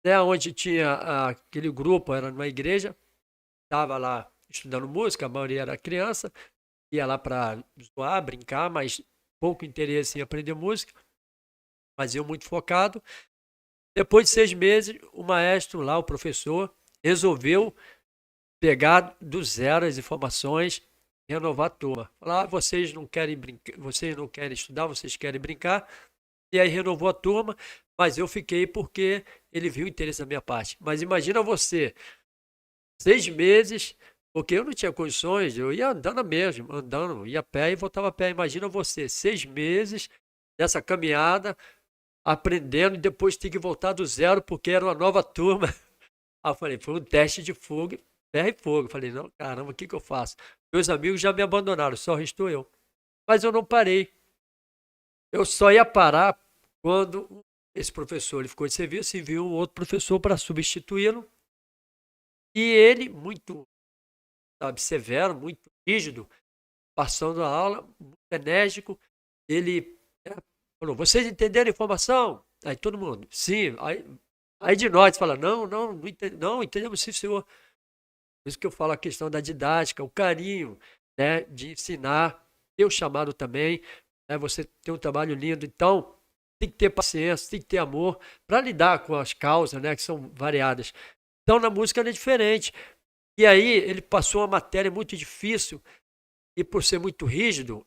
C: né, onde tinha aquele grupo, era numa igreja, estava lá estudando música, a maioria era criança, ia lá para zoar, brincar, mas pouco interesse em aprender música, mas eu muito focado. Depois de 6 meses, o maestro lá, o professor, resolveu pegar do zero as informações, renovar a turma. Falar, vocês não querem brincar, vocês não querem estudar, vocês querem brincar. E aí renovou a turma, mas eu fiquei porque ele viu o interesse da minha parte. Mas imagina você, 6 meses, porque eu não tinha condições, eu ia andando mesmo, andando, ia a pé e voltava a pé. Imagina você, 6 meses dessa caminhada, aprendendo e depois ter que voltar do zero porque era uma nova turma. Aí eu falei, foi um teste de fogo, ferro e fogo. Eu falei, não, caramba, o que eu faço? Meus amigos já me abandonaram, só restou eu. Mas eu não parei. Eu só ia parar quando esse professor ele ficou de serviço e viu um outro professor para substituí-lo. E ele, muito, sabe, severo, muito rígido, passando a aula, muito enérgico, ele falou, vocês entenderam a informação? Aí todo mundo, sim. Aí de nós fala, não entendemos sim, senhor. Por isso que eu falo a questão da didática, o carinho, né, de ensinar, ter o chamado também, né, você tem um trabalho lindo, então tem que ter paciência, tem que ter amor para lidar com as causas, né, que são variadas. Então na música é diferente. E aí ele passou uma matéria muito difícil e por ser muito rígido,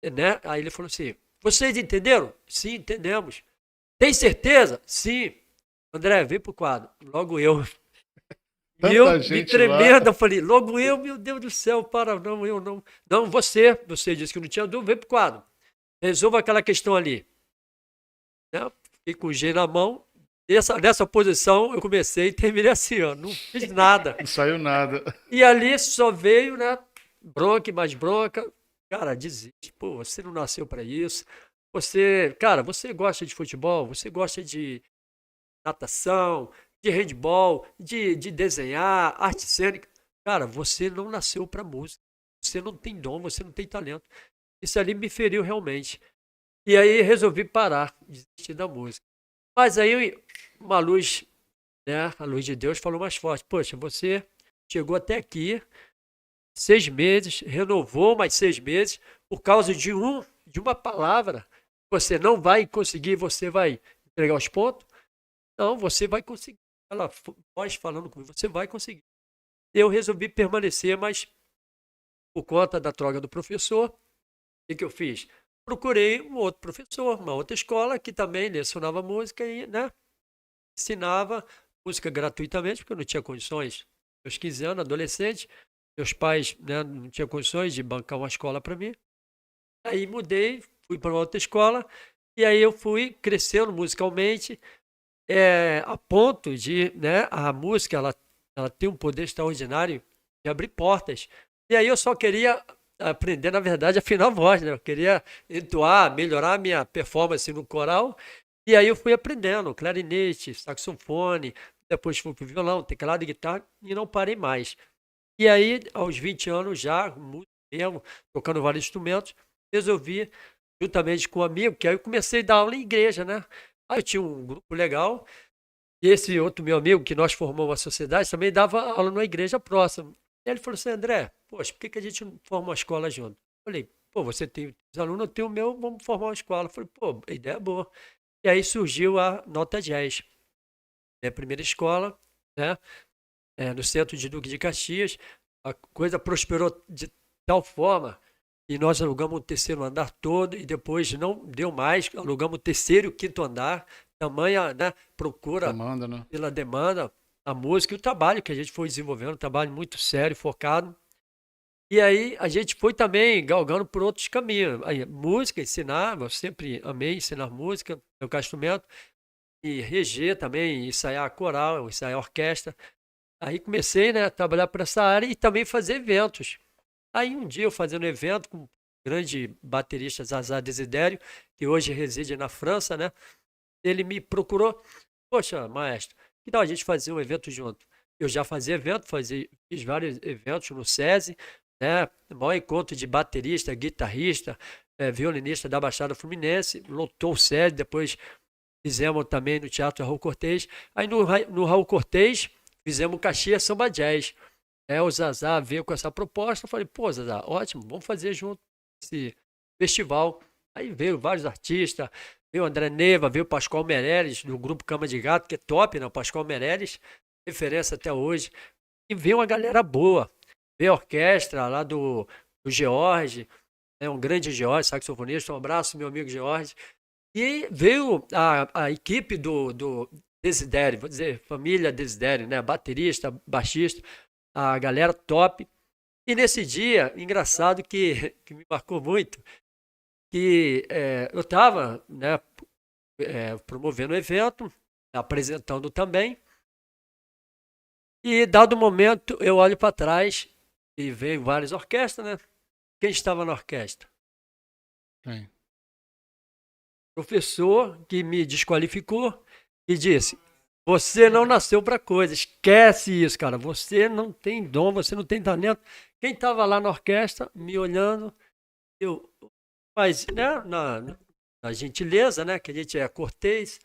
C: né, aí ele falou assim, vocês entenderam? Sim, entendemos. Tem certeza? Sim. André, vem pro quadro. Logo eu.
A: Tanta
C: Eu,
A: gente
C: me tremendo,
A: lá.
C: eu falei, logo eu, meu Deus do céu, não, eu não. Não, você disse que não tinha dúvida, vem pro quadro. Resolva aquela questão ali. Né? Fiquei com o G na mão. Nessa posição, eu comecei e terminei assim, ó, não fiz nada.
A: Não saiu nada.
C: E ali só veio, né, bronca e mais bronca. Cara, desiste. Pô, você não nasceu para isso. Cara, você gosta de futebol, você gosta de natação, de handball, de desenhar, arte cênica. Cara, você não nasceu para música. Você não tem dom, você não tem talento. Isso ali me feriu realmente. E aí resolvi parar, desistir da música. Mas aí uma luz, né, a luz de Deus falou mais forte. Poxa, você chegou até aqui, 6 meses, renovou mais 6 meses, por causa de uma palavra. Você não vai conseguir, você vai entregar os pontos. Não, você vai conseguir. Ela, voz falando comigo, você vai conseguir. Eu resolvi permanecer, mas por conta da troca do professor, o que eu fiz? Procurei um outro professor, uma outra escola que também lecionava música e, né, ensinava música gratuitamente, porque eu não tinha condições. Meus 15 anos, adolescente, meus pais, né, não tinham condições de bancar uma escola para mim. Aí mudei, fui para uma outra escola e aí eu fui crescendo musicalmente, a ponto de, né, a música ela tem um poder extraordinário de abrir portas. E aí eu só queria aprender, na verdade, a afinar a voz, né? Eu queria entoar, melhorar a minha performance no coral. E aí eu fui aprendendo clarinete, saxofone, depois fui para o violão, teclado e guitarra e não parei mais. E aí, aos 20 anos já, música mesmo, tocando vários instrumentos, resolvi, juntamente com um amigo, que aí eu comecei a dar aula em igreja, né? Aí eu tinha um grupo legal, e esse outro meu amigo, que nós formamos uma sociedade, também dava aula numa igreja próxima. E ele falou assim, André, poxa, por que a gente não forma uma escola junto? Eu falei, pô, você tem os alunos, eu tenho o meu, vamos formar uma escola. Eu falei, pô, a ideia é boa. E aí surgiu a Nota Jazz, minha primeira escola, né? No centro de Duque de Caxias. A coisa prosperou de tal forma e nós alugamos o terceiro andar todo e depois não deu mais, alugamos o terceiro e o quinto andar, tamanha, né, procura
A: Demanda, né?
C: pela demanda, a música e o trabalho que a gente foi desenvolvendo, um trabalho muito sério, focado. E aí a gente foi também galgando por outros caminhos. Aí, música, ensinar, eu sempre amei ensinar música, tocar instrumento, e reger também, ensaiar coral, ensaiar orquestra. Aí comecei, né, a trabalhar por essa área e também fazer eventos. Aí um dia eu fazendo evento com o grande baterista Zazá Desidério, que hoje reside na França, né? Ele me procurou, poxa, maestro, que tal a gente fazer um evento junto? Eu já fazia evento, fiz vários eventos no SESI, né? O maior encontro de baterista, guitarrista, violinista da Baixada Fluminense, lotou o sede, depois fizemos também no Teatro Raul Cortez. Aí no Raul Cortez fizemos o Caxias Samba Jazz. O Zazá veio com essa proposta, eu falei, pô, Zazá, ótimo, vamos fazer junto esse festival. Aí veio vários artistas, veio o André Neva, veio o Pascoal Meirelles, do grupo Cama de Gato, que é top, né? O Pascoal Meirelles, referência até hoje. E veio uma galera boa, veio a orquestra lá do George, um grande George, saxofonista, um abraço, meu amigo George. E veio a equipe do Desidério, vou dizer, família Desidério, né? Baterista, baixista, a galera top. E nesse dia, engraçado que me marcou muito, que eu estava, né, promovendo o evento, apresentando também, e dado momento eu olho para trás e veio várias orquestras, né? Quem estava na orquestra?
A: Quem?
C: Professor que me desqualificou e disse: você não nasceu para coisa, esquece isso, cara. Você não tem dom, você não tem talento. Quem estava lá na orquestra me olhando, mas né, na gentileza, né, que a gente é cortês,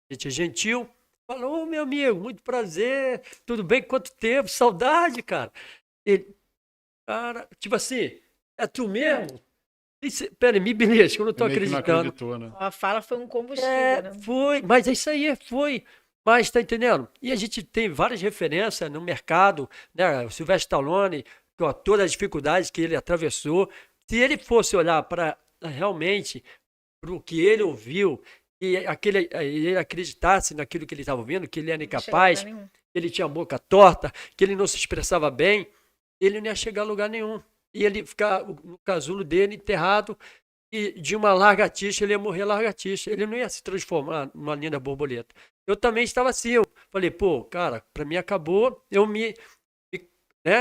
C: a gente é gentil, falou: meu amigo, muito prazer, tudo bem? Quanto tempo? Saudade, cara. Ele, cara, tipo assim, é tu mesmo? Peraí, me belisca, que eu não tô
A: Meio que não
C: acreditando.
A: acreditou, né?
D: A fala foi um combustível, né?
C: Foi, mas é isso aí, foi. Mas tá entendendo? E a gente tem várias referências no mercado, né? O Sylvester Stallone, com todas as dificuldades que ele atravessou. Se ele fosse olhar para realmente para o que ele ouviu e ele acreditasse naquilo que ele estava ouvindo, que ele era incapaz, que ele tinha a boca torta, que ele não se expressava bem, ele não ia chegar a lugar nenhum. E ele ficar no casulo dele enterrado e de uma lagartixa, ele ia morrer lagartixa. Ele não ia se transformar numa linda borboleta. Eu também estava assim. Eu falei, pô, cara, para mim acabou. Eu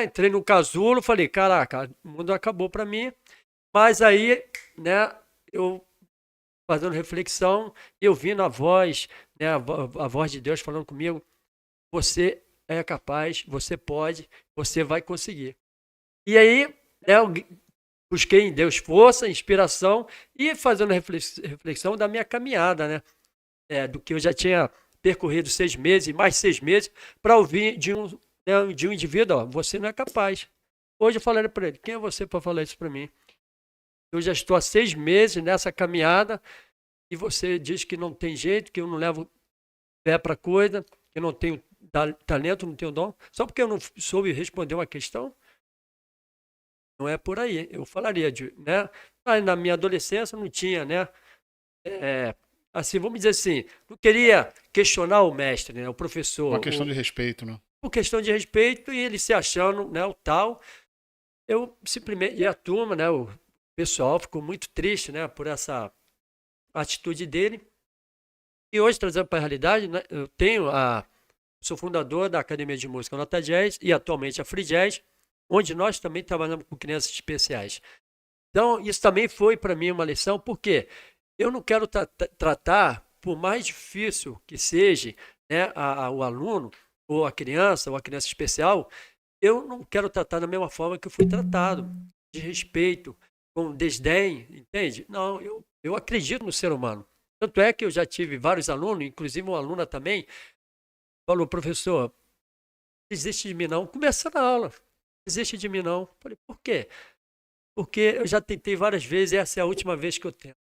C: entrei no casulo, falei, caraca, o mundo acabou para mim. Mas aí, né, eu fazendo reflexão, eu vi na voz, né, a voz de Deus falando comigo: você é capaz, você pode, você vai conseguir. E aí, eu busquei em Deus força, inspiração e fazendo reflexão da minha caminhada, né? Do que eu já tinha percorrido 6 meses, mais 6 meses, para ouvir de um indivíduo: ó, você não é capaz. Hoje eu falei para ele: quem é você para falar isso para mim? Eu já estou há 6 meses nessa caminhada e você diz que não tem jeito, que eu não levo pé para coisa, que eu não tenho talento, não tenho dom, só porque eu não soube responder uma questão. Não é por aí. Eu falaria né? Na minha adolescência não tinha, né? Assim, vamos dizer assim, não queria questionar o mestre, né? O professor.
A: Uma questão de respeito, né?
C: Por questão de respeito, e ele se achando, né, o tal. Eu simplesmente, e a turma, né, o pessoal ficou muito triste, né, por essa atitude dele. E hoje, trazendo para a realidade, né, sou fundador da Academia de Música Nota Jazz e atualmente a Free Jazz, onde nós também trabalhamos com crianças especiais. Então, isso também foi para mim uma lição, porque eu não quero tratar, por mais difícil que seja, né, o aluno, ou a criança especial, eu não quero tratar da mesma forma que eu fui tratado, de respeito, com desdém, entende? Não, eu acredito no ser humano. Tanto é que eu já tive vários alunos, inclusive uma aluna também, falou: professor, desiste de mim não. Começando a aula, desiste de mim não. Falei: por quê? Porque eu já tentei várias vezes, essa é a última vez que eu tento.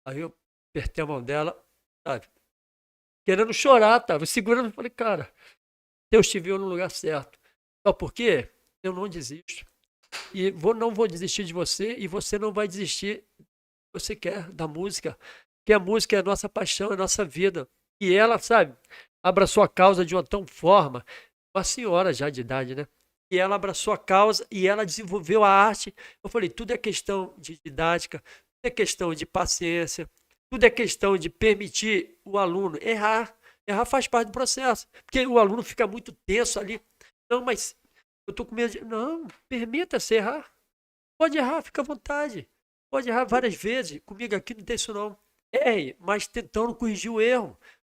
C: Aí eu apertei a mão dela, sabe, querendo chorar, tava segurando. Falei: cara, Deus te viu no lugar certo. Sabe por quê? Eu não desisto. E não vou desistir de você, e você não vai desistir do que você quer, da música. Porque a música é a nossa paixão, é a nossa vida. E ela, sabe, abraçou a causa de uma tão forma, uma senhora já de idade, né? E ela abraçou a causa e ela desenvolveu a arte. Eu falei: tudo é questão de didática, tudo é questão de paciência, tudo é questão de permitir o aluno errar. Errar faz parte do processo, porque o aluno fica muito tenso ali. Não, mas eu estou com medo de... Não, permita-se errar. Pode errar, fica à vontade. Pode errar várias vezes. Comigo aqui não tem isso não. Erre, mas tentando corrigir o erro.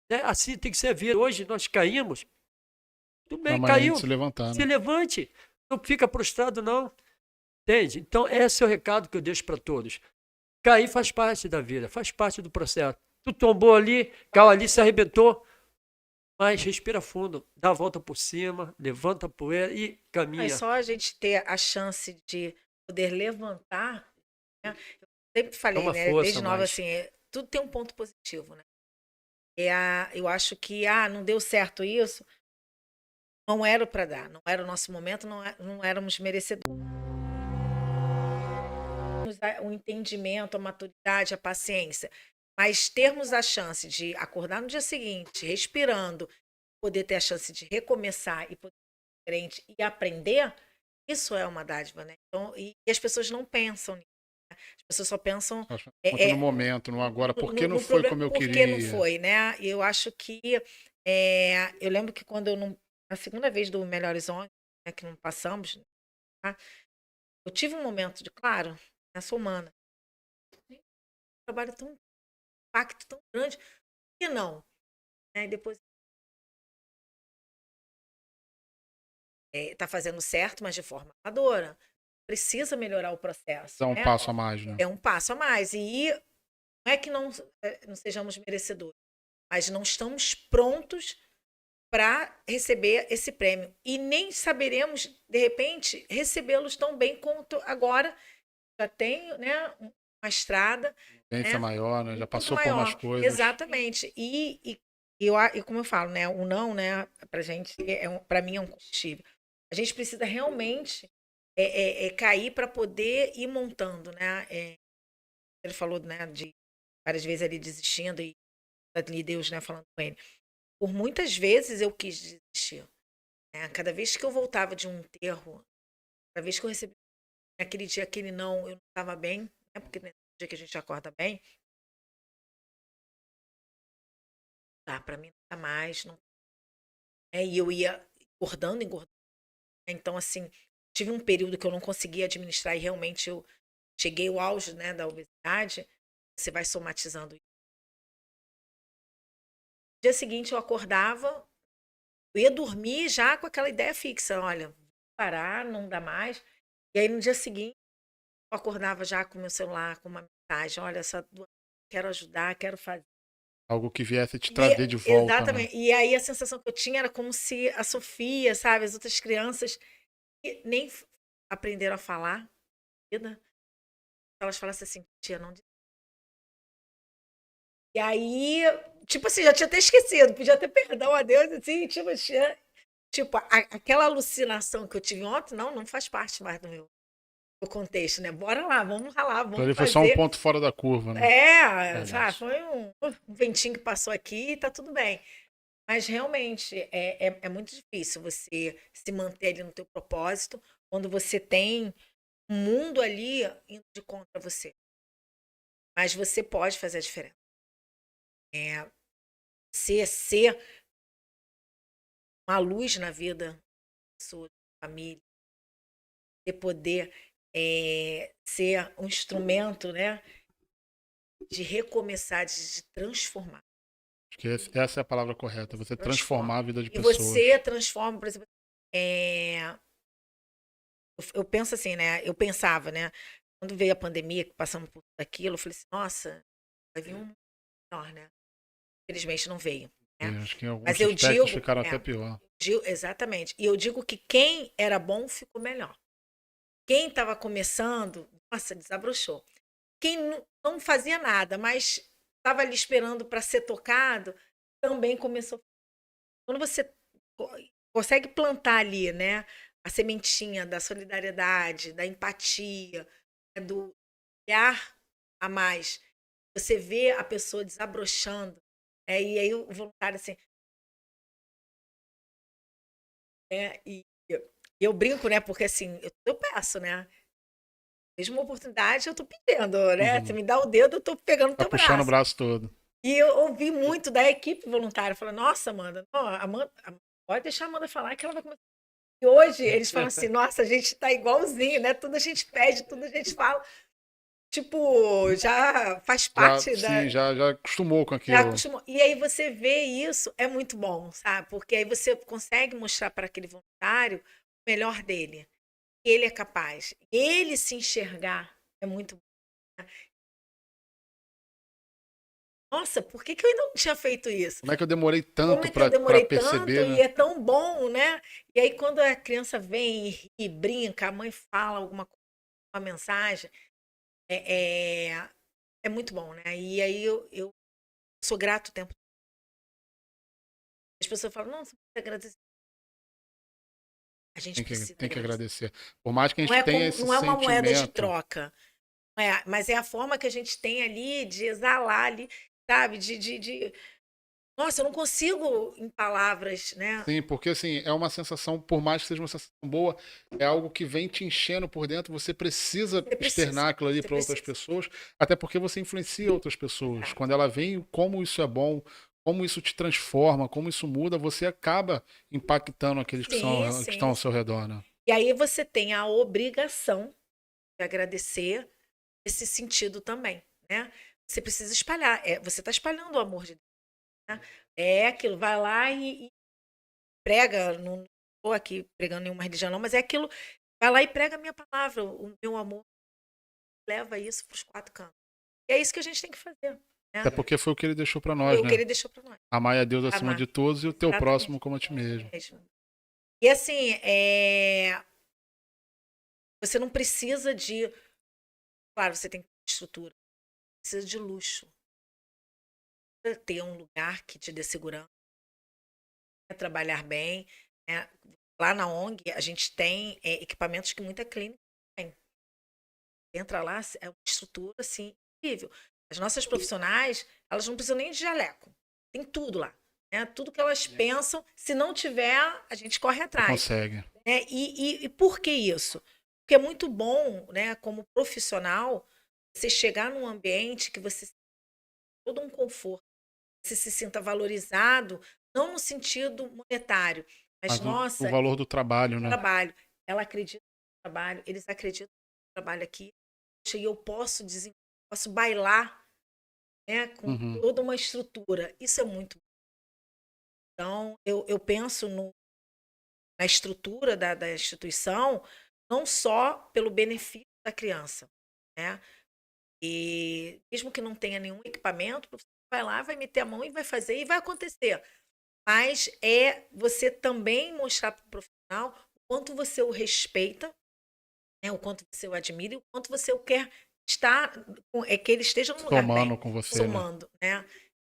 C: Né? Assim tem que ser a vida. Hoje nós caímos. Tudo bem,
A: Amanhã
C: caiu.
A: se levantar, né?
C: Se levante. Não fica prostrado, não. Entende? Então, esse é o recado que eu deixo para todos. Cair faz parte da vida, faz parte do processo. Tu tombou ali, caiu ali, se arrebentou, mas respira fundo, dá a volta por cima, levanta a poeira e caminha.
D: É só a gente ter a chance de poder levantar, né? Eu sempre falei,
C: uma
D: né?
C: força
D: Desde
C: a
D: nova,
C: mais.
D: assim, tudo tem um ponto positivo, né? Eu acho que, não deu certo isso, não era para dar, não era o nosso momento, não éramos merecedores. O entendimento, a maturidade, a paciência, mas termos a chance de acordar no dia seguinte, respirando, poder ter a chance de recomeçar e poder ser diferente e aprender, isso é uma dádiva, né? Então, e as pessoas não pensam nisso, né? As pessoas só pensam
A: Acho muito no momento, no agora. Por que não foi
D: problema,
A: como eu
D: por
A: queria?
D: que não foi, né? E eu acho que eu lembro que quando eu não, na segunda vez do Melhores 11, né, que não passamos, tá? Eu tive um momento de, claro, eu sou humana, um trabalho tão impacto tão grande, por que não? Né? E depois tá fazendo certo, mas de forma amadora. Precisa melhorar o processo.
A: Dá um
D: né?
A: passo a mais, né?
D: É um passo a mais. E não é que não sejamos merecedores, mas não estamos prontos para receber esse prêmio. E nem saberemos, de repente, recebê-los tão bem quanto agora. Já tenho, né, uma estrada.
A: Experiência
D: né,
A: maior, né? Já
D: muito
A: passou por mais coisas.
D: Exatamente. E como eu falo, né, o não, né, pra gente, para mim é um combustível. A gente precisa realmente cair para poder ir montando, né? Ele falou, né, de várias vezes ali desistindo e ali Deus, né, falando com ele. Por muitas vezes eu quis desistir. Né? Cada vez que eu voltava de um enterro, cada vez que eu recebi aquele dia, aquele não, eu não estava bem, né? Porque no dia que a gente acorda bem, tá, para mim não tá mais, não. E eu ia engordando. Então, assim, tive um período que eu não conseguia administrar e realmente eu cheguei ao auge, né, da obesidade. Você vai somatizando isso. No dia seguinte eu acordava, eu ia dormir já com aquela ideia fixa, olha, vou parar, não dá mais. E aí no dia seguinte eu acordava já com o meu celular, com uma mensagem, olha, quero ajudar, quero fazer.
A: Algo que viesse te trazer de volta.
D: Exatamente.
A: Né?
D: E aí a sensação que eu tinha era como se a Sofia, sabe, as outras crianças que nem aprenderam a falar, elas falassem assim, tia, não. E aí, tipo assim, já tinha até esquecido, podia ter perdão a Deus, assim, tipo, aquela alucinação que eu tive ontem, não faz parte mais do meu contexto, né? Bora lá, vamos ralar, vamos
A: Ele foi
D: fazer.
A: só um ponto fora da curva, né?
D: Sabe, foi um ventinho que passou aqui e tá tudo bem. Mas realmente é muito difícil você se manter ali no teu propósito quando você tem um mundo ali indo de contra você. Mas você pode fazer a diferença. Ser uma luz na vida da sua família, você poder ser um instrumento, né, de recomeçar, de transformar.
A: Acho que essa é a palavra correta, você transformar a vida de
D: E
A: pessoas.
D: você transforma, por exemplo, eu penso assim, né, eu pensava, né, quando veio a pandemia, que passamos por tudo aquilo, eu falei assim, nossa, vai vir um menor, né? Infelizmente não veio. Né?
A: Acho que em alguns
D: Mas eu
A: aspectos
D: digo,
A: ficaram até pior.
D: Exatamente. E eu digo que quem era bom ficou melhor. Quem estava começando, nossa, desabrochou. Quem não fazia nada, mas estava ali esperando para ser tocado, também começou. Quando você consegue plantar ali, né, a sementinha da solidariedade, da empatia, do olhar a mais, você vê a pessoa desabrochando, e aí o voluntário assim, e eu brinco, né, porque assim, eu peço, né, mesmo uma oportunidade eu tô pedindo, né, você me dá o dedo, eu tô pegando o teu braço.
A: Puxando o braço todo.
D: E eu ouvi muito da equipe voluntária, falando, nossa, Amanda, pode deixar a Amanda falar que ela vai começar. E hoje eles falam assim, nossa, a gente tá igualzinho, né, tudo a gente pede, tudo a gente fala. Tipo, já faz parte
A: Sim, já acostumou com aquilo.
D: E aí você vê isso, é muito bom, sabe? Porque aí você consegue mostrar para aquele voluntário o melhor dele. ele é capaz. Ele se enxergar é muito bom. Nossa, por que eu ainda não tinha feito isso?
A: Como é que eu demorei
D: Como
A: tanto
D: é que eu
A: para
D: demorei
A: perceber,
D: tanto
A: né?
D: e é tão bom, né? E aí quando a criança vem e ri, e brinca, a mãe fala alguma coisa, uma mensagem, é, é, é muito bom, né? E aí eu sou grato o tempo todo. As pessoas falam, não, você precisa agradecer. A gente precisa
A: Tem que
D: agradecer.
A: agradecer. Por mais que a
D: Não
A: gente
D: é,
A: tenha esse
D: não é uma moeda de
A: sentimento,
D: troca. Não é, mas é a forma que a gente tem ali de exalar ali, sabe? Nossa, eu não consigo em palavras, né?
A: sim, porque assim, é uma sensação, por mais que seja uma sensação boa, é algo que vem te enchendo por dentro, você precisa
D: Você precisa,
A: externar aquilo ali
D: você
A: para outras
D: precisa.
A: pessoas, até porque você influencia outras pessoas. Quando ela vem, como isso é bom, como isso te transforma, como isso muda, você acaba impactando aqueles
D: Sim,
A: que estão
D: sim,
A: ao
D: sim.
A: seu redor, né?
D: E aí você tem a obrigação de agradecer esse sentido também, né? Você precisa espalhar. Você está espalhando o amor de Deus, né? É aquilo, vai lá e prega, não estou aqui pregando nenhuma religião, não, mas é aquilo, vai lá e prega a minha palavra, o meu amor, leva isso para os quatro cantos. E é isso que a gente tem que fazer,
A: Até
D: né?
A: porque foi o que ele deixou para
D: Foi
A: nós,
D: o que
A: né?
D: ele deixou para nós.
A: Amar a Deus acima
D: Amar.
A: de todos e o teu próximo
D: Exatamente.
A: como a ti mesmo.
D: Mesmo. E assim, você não precisa de. Claro, você tem que ter estrutura, precisa de luxo. Precisa ter um lugar que te dê segurança, trabalhar bem, né? Lá na ONG, a gente tem equipamentos que muita clínica tem. Entra lá, é uma estrutura assim, incrível. As nossas profissionais, elas não precisam nem de jaleco. Tem tudo lá. Né? Tudo que elas pensam, se não tiver, a gente corre
A: Você
D: atrás.
A: consegue.
D: Né? E por que isso? Porque é muito bom, né, como profissional, você chegar num ambiente que você tem todo um conforto, você se sinta valorizado, não no sentido monetário, mas,
A: Mas o
D: nossa,
A: valor do trabalho, né?
D: trabalho. Ela acredita no trabalho, eles acreditam no trabalho aqui, e eu posso bailar, né, com
A: Uhum.
D: toda uma estrutura. Isso é muito bom. Então, eu penso na estrutura da instituição, não só pelo benefício da criança, né? E mesmo que não tenha nenhum equipamento, você vai lá, vai meter a mão e vai fazer e vai acontecer. Mas é você também mostrar para o profissional o quanto você o respeita, né? O quanto você o admira e o quanto você o quer estar, que ele esteja no lugar bem,
A: Somando com você, né?
D: somando, né?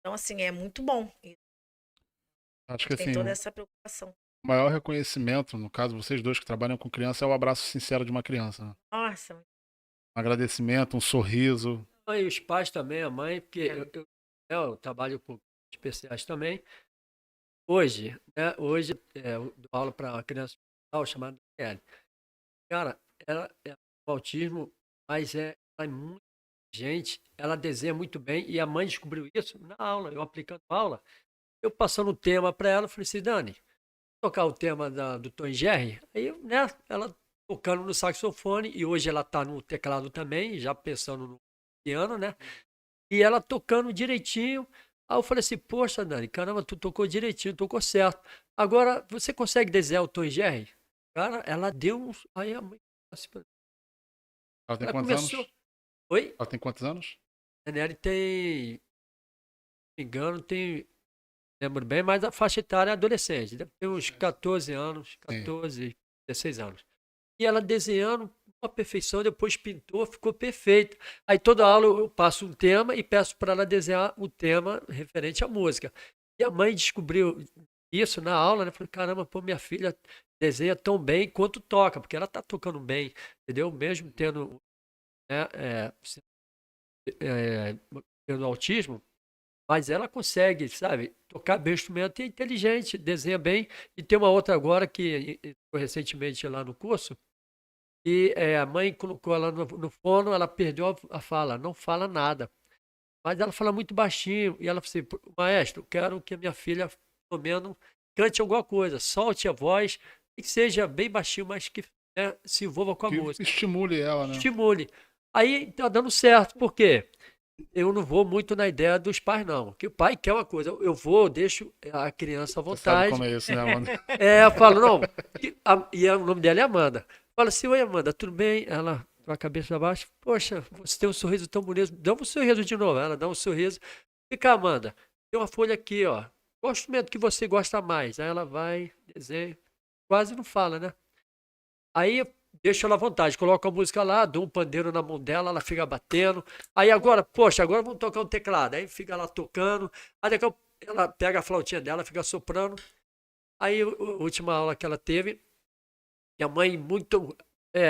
D: Então, assim, é muito bom. E
A: Acho que
D: tem
A: assim,
D: toda
A: o
D: essa preocupação.
A: maior reconhecimento, no caso, vocês dois que trabalham com criança, é o abraço sincero de uma criança, né?
D: Nossa,
A: Um agradecimento, um sorriso.
C: E os pais também, a mãe, porque eu trabalho com especiais também. Hoje, né? Hoje eu dou aula para uma criança especial chamada Kelly. Cara, ela é com autismo, mas ela é muito gente, ela desenha muito bem e a mãe descobriu isso na aula, eu aplicando a aula. Eu passando o tema para ela, falei assim, Dani, tocar o tema do Tom e Jerry, aí, né, ela tocando no saxofone, e hoje ela tá no teclado também, já pensando no piano, né, e ela tocando direitinho. Aí eu falei assim, poxa, Dani, caramba, tu tocou direitinho, tocou certo. Agora, você consegue desenhar o Tom e Jerry? Cara, ela deu uns... Aí a mãe...
A: Ela tem
C: Ela
A: quantos
C: começou...
A: anos?
C: Oi?
A: Ela tem quantos anos?
C: A Nery tem... Se não me engano, tem... Lembro bem, mas a faixa etária é adolescente. Deve ter uns 14 anos, 14, 16 anos. E ela desenhando com perfeição, depois pintou, ficou perfeito. Aí toda aula eu passo um tema e peço para ela desenhar o tema referente à música. E a mãe descobriu isso na aula, né? Falei, caramba, pô, minha filha desenha tão bem quanto toca, porque ela tá tocando bem, entendeu? Mesmo tendo, né, tendo autismo, mas ela consegue, sabe, tocar bem o instrumento e é inteligente, desenha bem. E tem uma outra agora que foi recentemente lá no curso, e a mãe colocou ela no fono, ela perdeu a fala, não fala nada. Mas ela fala muito baixinho, e ela falou assim, maestro, quero que a minha filha, pelo menos, cante alguma coisa, solte a voz, e que seja bem baixinho, mas que, né, se envolva com a
A: Que
C: música.
A: estimule ela, né?
C: Estimule. Aí tá dando certo, por quê? Eu não vou muito na ideia dos pais, não. Que o pai quer uma coisa, eu vou, deixo a criança à
A: Você sabe
C: vontade.
A: como é isso, né, Amanda?
C: Eu falo, não. E o nome dela é Amanda. Fala assim, oi Amanda, tudo bem? Ela com a cabeça abaixo, poxa, você tem um sorriso tão bonito, dá um sorriso de novo. Ela dá um sorriso. Fica, Amanda, tem uma folha aqui, ó. Qual o instrumento que você gosta mais? Aí ela vai, desenha, quase não fala, né? Aí eu deixo ela à vontade, coloco a música lá, dou um pandeiro na mão dela, ela fica batendo. Aí agora, poxa, agora vamos tocar um teclado. Aí fica lá tocando. Aí daqui a pouco ela pega a flautinha dela, fica soprando. Aí a última aula que ela teve, minha mãe muito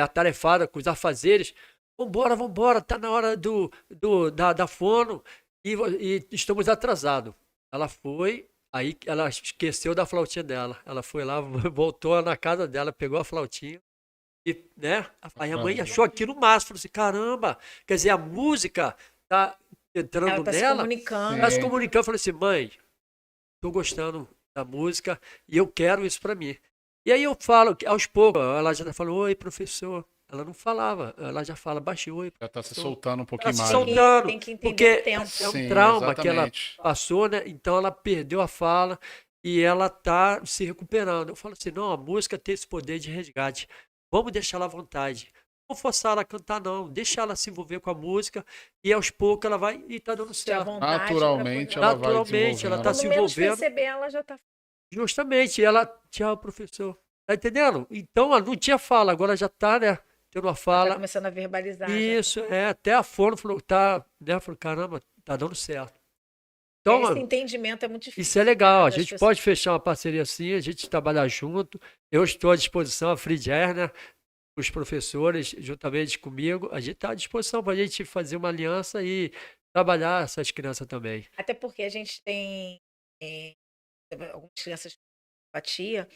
C: atarefada com os afazeres. Vambora, vambora, tá na hora da fono e estamos atrasados. Ela foi, aí ela esqueceu da flautinha dela. Ela foi lá, voltou na casa dela, pegou a flautinha e, né? Aí a mãe achou aquilo máximo, falou assim, caramba, quer dizer, a música tá entrando
D: Ela tá se
C: nela,
D: comunicando.
C: ela se comunicando, falou assim, mãe, tô gostando da música e eu quero isso pra mim. E aí eu falo, que aos poucos, ela já falou, oi, professor. Ela não falava, ela já fala, baixinho, oi,
A: Já tá se
C: professor.
A: soltando um
C: Ela
A: pouquinho
C: se
A: mais.
C: soltando,
D: Tem que entender
C: porque
D: o tempo.
C: é um
A: Sim,
C: trauma que ela
A: exatamente.
C: passou, né? Então ela perdeu a fala e ela tá se recuperando. Eu falo assim, não, a música tem esse poder de resgate. Vamos deixar ela à vontade. Não forçar ela a cantar, não. Deixa ela se envolver com a música e aos poucos ela vai e tá dando
D: De à
C: certo.
D: vontade pra
A: Naturalmente
D: poder-
A: ela vai
C: Naturalmente, ela tá
A: desenvolvendo.
C: se
D: Quando menos
C: envolvendo.
D: perceber, ela já tá.
C: Justamente, ela, tchau, professor. Tá entendendo? Então, ela não tinha fala, agora já tá, né? Tendo uma
D: Tá
C: fala.
D: começando a verbalizar. já.
C: Isso, até a fono falou, tá, né? Falou, caramba, tá dando certo.
D: Esse
C: Então,
D: entendimento é muito difícil.
C: isso é legal, a
D: das
C: gente
D: pessoas.
C: pode fechar uma parceria assim, a gente trabalhar junto. Eu estou à disposição, a Fridier, né? Os professores, juntamente comigo, a gente está à disposição para a gente fazer uma aliança e trabalhar essas crianças também.
D: Até porque a gente tem algumas crianças com empatia,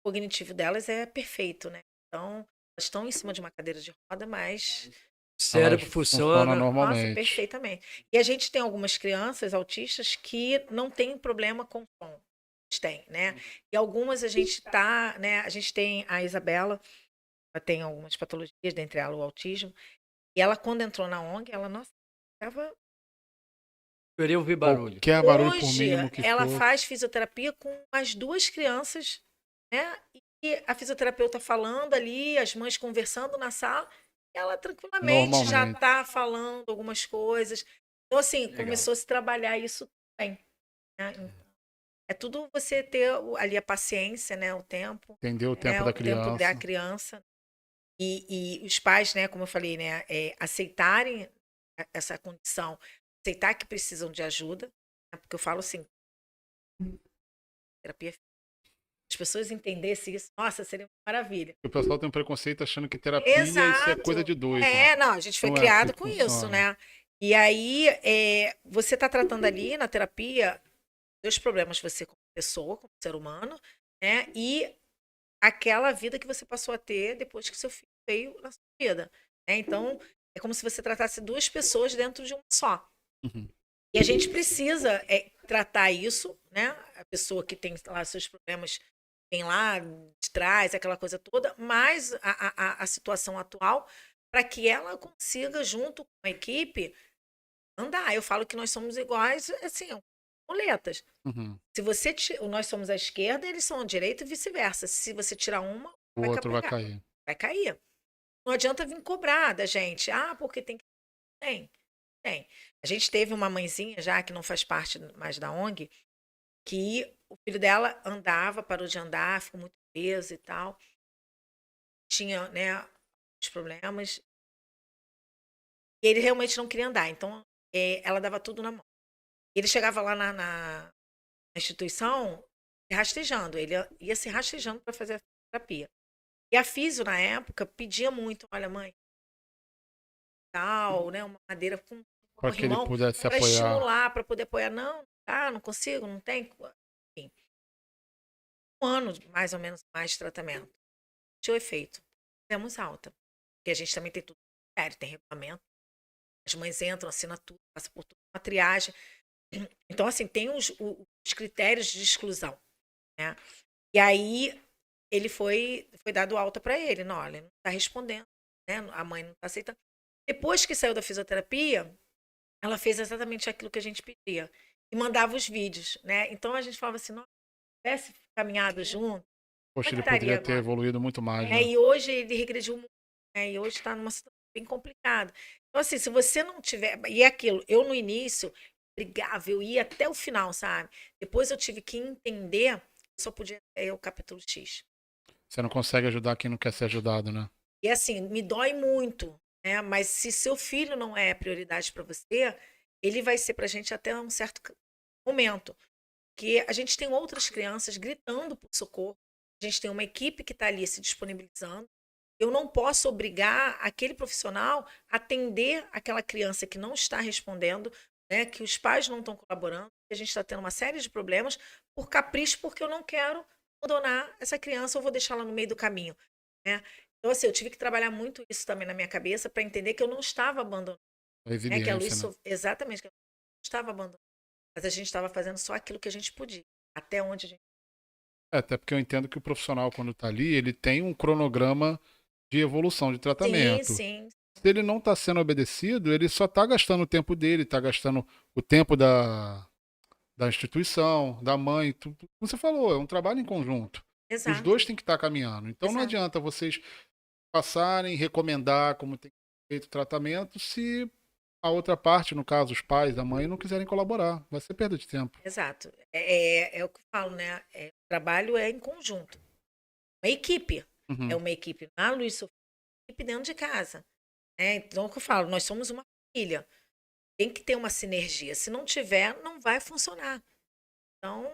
D: o cognitivo delas é perfeito, né? Então, elas estão em cima de uma cadeira de roda, mas
C: O cérebro
A: Elas
C: funciona.
D: nossa,
A: normalmente.
D: perfeitamente. E a gente tem algumas crianças autistas que não têm problema com som. A gente tem, né? E algumas a gente tá, né? A gente tem a Isabela, ela tem algumas patologias, dentre elas o autismo. E ela, quando entrou na ONG, ela, nossa, estava.
C: Queria ouvir barulho.
A: Qualquer barulho por
D: Hoje,
A: mínimo que
D: ela
A: for.
D: faz fisioterapia com as duas crianças, né? E a fisioterapeuta falando ali, as mães conversando na sala, e ela tranquilamente já
A: Normalmente.
D: está falando algumas coisas. Então, assim,
C: Legal.
D: começou a se trabalhar isso também, né? Então, é tudo você ter ali a paciência, né? O tempo,
A: Entendeu o tempo
D: né?
A: da
D: O tempo da
A: criança.
D: criança. E os pais, né, como eu falei, né, aceitarem essa condição, aceitar que precisam de ajuda, né, porque eu falo assim, terapia, as pessoas entendessem isso, nossa, seria uma maravilha.
A: O pessoal tem um preconceito achando que terapia isso é
D: Exato.
A: coisa de doido. né?
D: Não, a gente foi
A: Não é
D: criado
A: assim que
D: com isso,
A: funciona.
D: né? E aí, você está tratando ali na terapia dois problemas, você como pessoa, como ser humano, né? E aquela vida que você passou a ter depois que seu filho veio na sua vida, né? Então, é como se você tratasse duas pessoas dentro de uma só.
A: Uhum.
D: E a gente precisa tratar isso, né? A pessoa que tem lá seus problemas tem lá de trás, aquela coisa toda, mas a situação atual, para que ela consiga, junto com a equipe, andar. Eu falo que nós somos iguais, assim, muletas.
A: Uhum.
D: Se você nós somos à esquerda, eles são à direita e vice-versa. Se você tirar uma,
A: O
D: vai
A: outro vai
D: capotar.
A: cair.
D: Vai cair. Não adianta vir cobrar da gente. Ah, porque tem que. Tem. A gente teve uma mãezinha já, que não faz parte mais da ONG, que o filho dela andava, parou de andar, ficou muito preso e tal. Tinha, né, os problemas. E ele realmente não queria andar. Então, ela dava tudo na mão. Ele chegava lá na instituição se rastejando. Ele ia se rastejando para fazer a terapia. E a fisio, na época, pedia muito, olha, mãe, tal, né? Uma madeira com
A: Para que ele
D: corrimão
A: pudesse se
D: para
A: apoiar.
D: estimular, para poder apoiar. Não, não consigo, não tem. Enfim, um ano, mais ou menos, mais de tratamento. Tinha o efeito. Temos alta. Porque a gente também tem tudo sério, tem regulamento. As mães entram, assinam tudo, passa por tudo, uma triagem. Então, assim, tem os critérios de exclusão, né? E aí, ele foi dado alta para ele. Não, olha, ele não está respondendo, né? A mãe não está aceitando. Depois que saiu da fisioterapia, ela fez exatamente aquilo que a gente pedia. E mandava os vídeos, né? Então, a gente falava assim, nossa, se tivesse caminhado junto,
A: Poxa, ele
D: estaria
A: poderia ter
D: agora?
A: evoluído muito mais, né?
D: E hoje ele regrediu muito, né? E hoje está numa situação bem complicada. Então, assim, se você não tiver. E é aquilo, eu no início brigava, eu ia até o final, sabe? Depois eu tive que entender que só podia ter o capítulo X.
A: Você não consegue ajudar quem não quer ser ajudado, né?
D: E assim, me dói muito, né? Mas se seu filho não é prioridade para você, ele vai ser para a gente até um certo momento. Que a gente tem outras crianças gritando por socorro, a gente tem uma equipe que está ali se disponibilizando. Eu não posso obrigar aquele profissional a atender aquela criança que não está respondendo, né, que os pais não estão colaborando, que a gente está tendo uma série de problemas por capricho, porque eu não quero abandonar essa criança ou vou deixá-la no meio do caminho, né? Então, assim, eu tive que trabalhar muito isso também na minha cabeça para entender que eu não estava abandonando,
A: A
D: né? Que a
A: resiliência,
D: Luiz,
A: né?
D: exatamente, que eu não estava abandonando, mas a gente estava fazendo só aquilo que a gente podia, até onde a gente.
A: Até porque eu entendo que o profissional, quando tá ali, ele tem um cronograma de evolução de
D: Sim,
A: tratamento.
D: sim,
A: Se ele não está sendo obedecido, ele só está gastando o tempo dele, está gastando o tempo da instituição, da mãe. Como você falou, é um trabalho em conjunto. Os
D: exato,
A: dois têm que estar caminhando. Então não
D: exato.
A: adianta vocês passarem, recomendar como tem feito o tratamento, se a outra parte, no caso os pais, a mãe, não quiserem colaborar. Vai ser perda de tempo.
D: Exato. É o que eu falo, né? O trabalho é em conjunto. Uma equipe. É
A: Uhum.
D: uma equipe na Luiz Sofia, uma equipe dentro de casa. Né? Então, é o que eu falo, nós somos uma família. Tem que ter uma sinergia. Se não tiver, não vai funcionar. Então,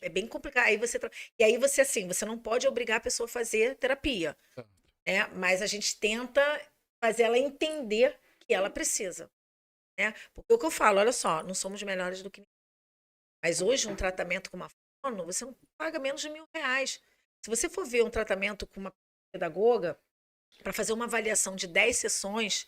D: é bem complicado. E aí você, assim, você não pode obrigar a pessoa a fazer terapia. Né? Mas a gente tenta fazer ela entender que ela precisa. Né? Porque o que eu falo, olha só, não somos melhores do que ninguém. Mas hoje, um tratamento com uma fono, você não paga menos de R$ 1.000. Se você for ver um tratamento com uma pedagoga, para fazer uma avaliação de 10 sessões,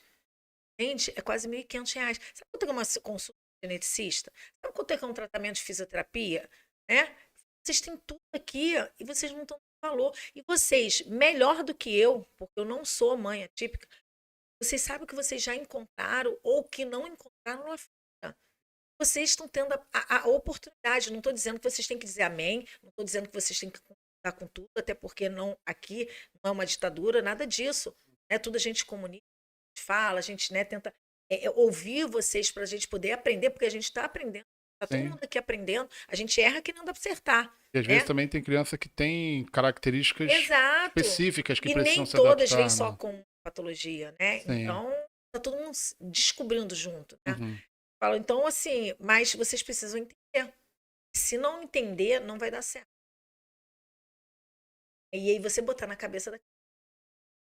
D: gente, é quase R$ 1.500. Sabe quanto é uma consulta de geneticista? Sabe quanto é que é um tratamento de fisioterapia? Né? Vocês têm tudo aqui e vocês não estão dando valor. E vocês, melhor do que eu, porque eu não sou mãe atípica, vocês sabem o que vocês já encontraram ou que não encontraram lá fora. Vocês estão tendo a oportunidade. Não estou dizendo que vocês têm que dizer amém, não estou dizendo que vocês têm que concordar com tudo, até porque não, aqui não é uma ditadura, nada disso. Né? Tudo a gente comunica, a gente fala, a gente, né, tenta ouvir vocês para a gente poder aprender, porque a gente está aprendendo. Está todo
A: Sim.
D: mundo aqui aprendendo. A gente erra que não dá para acertar.
A: E às
D: Né?
A: vezes também tem criança que tem características
D: Exato.
A: específicas que
D: E
A: precisam
D: nem
A: se
D: todas
A: adaptar,
D: vêm só
A: né?
D: com patologia, né?
A: Sim.
D: Então, está todo mundo descobrindo junto, né?
A: Uhum.
D: Falo, então, assim, mas vocês precisam entender. Se não entender, não vai dar certo. E aí você botar na cabeça da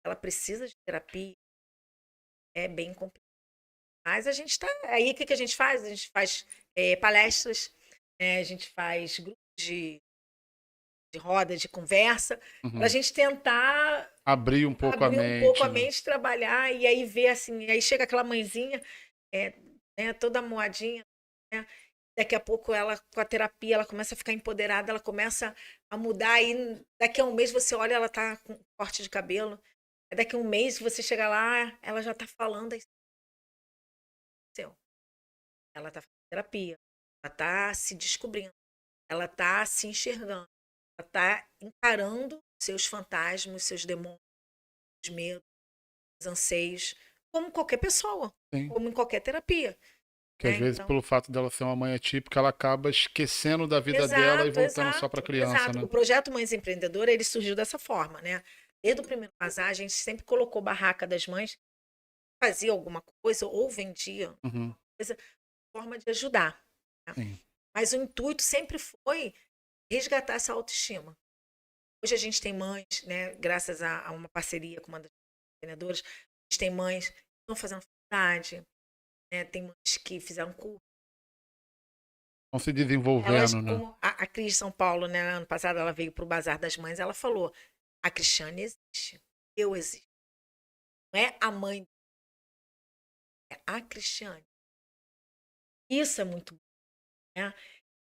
D: ela precisa de terapia, é bem complicado. Mas a gente está. Aí o que a gente faz? A gente faz palestras, a gente faz grupos de roda, de conversa, para a
A: Uhum.
D: gente tentar
A: Abrir um pouco a
D: abrir um pouco
A: mente,
D: a
A: né?
D: mente, trabalhar e aí ver assim. Aí chega aquela mãezinha, é, né, toda moadinha, né? Daqui a pouco ela, com a terapia, ela começa a ficar empoderada, ela começa a mudar, e daqui a um mês você olha, ela tá com corte de cabelo. Aí daqui a um mês você chega lá, ela já tá falando aí, seu. Ela tá fazendo terapia, ela tá se descobrindo, ela tá se enxergando, ela tá encarando seus fantasmas, seus demônios, medos, anseios, como qualquer pessoa,
A: Sim.
D: como em qualquer terapia.
A: Que às vezes,
D: Então,
A: pelo fato dela ser uma mãe atípica, ela acaba esquecendo da vida dela e
D: exato,
A: voltando só para
D: exato,
A: criança,
D: exato.
A: né?
D: O projeto Mães Empreendedoras, ele surgiu dessa forma, né? Desde o primeiro casar, a gente sempre colocou barraca das mães, fazia alguma coisa ou vendia
A: Uhum.
D: coisa, forma de ajudar. Né?
A: Sim.
D: Mas o intuito sempre foi resgatar essa autoestima. Hoje a gente tem mães, né, graças a uma parceria com uma das empreendedoras, a gente tem mães que estão fazendo faculdade, né, tem mães que fizeram curso.
A: Vão se
D: Elas,
A: desenvolvendo, né?
D: como a Cris de São Paulo, né, ano passado, ela veio para o Bazar das Mães, ela falou: a Cristiane existe, eu existo. Não é a mãe, é a Cristiane. Isso é muito bom, né?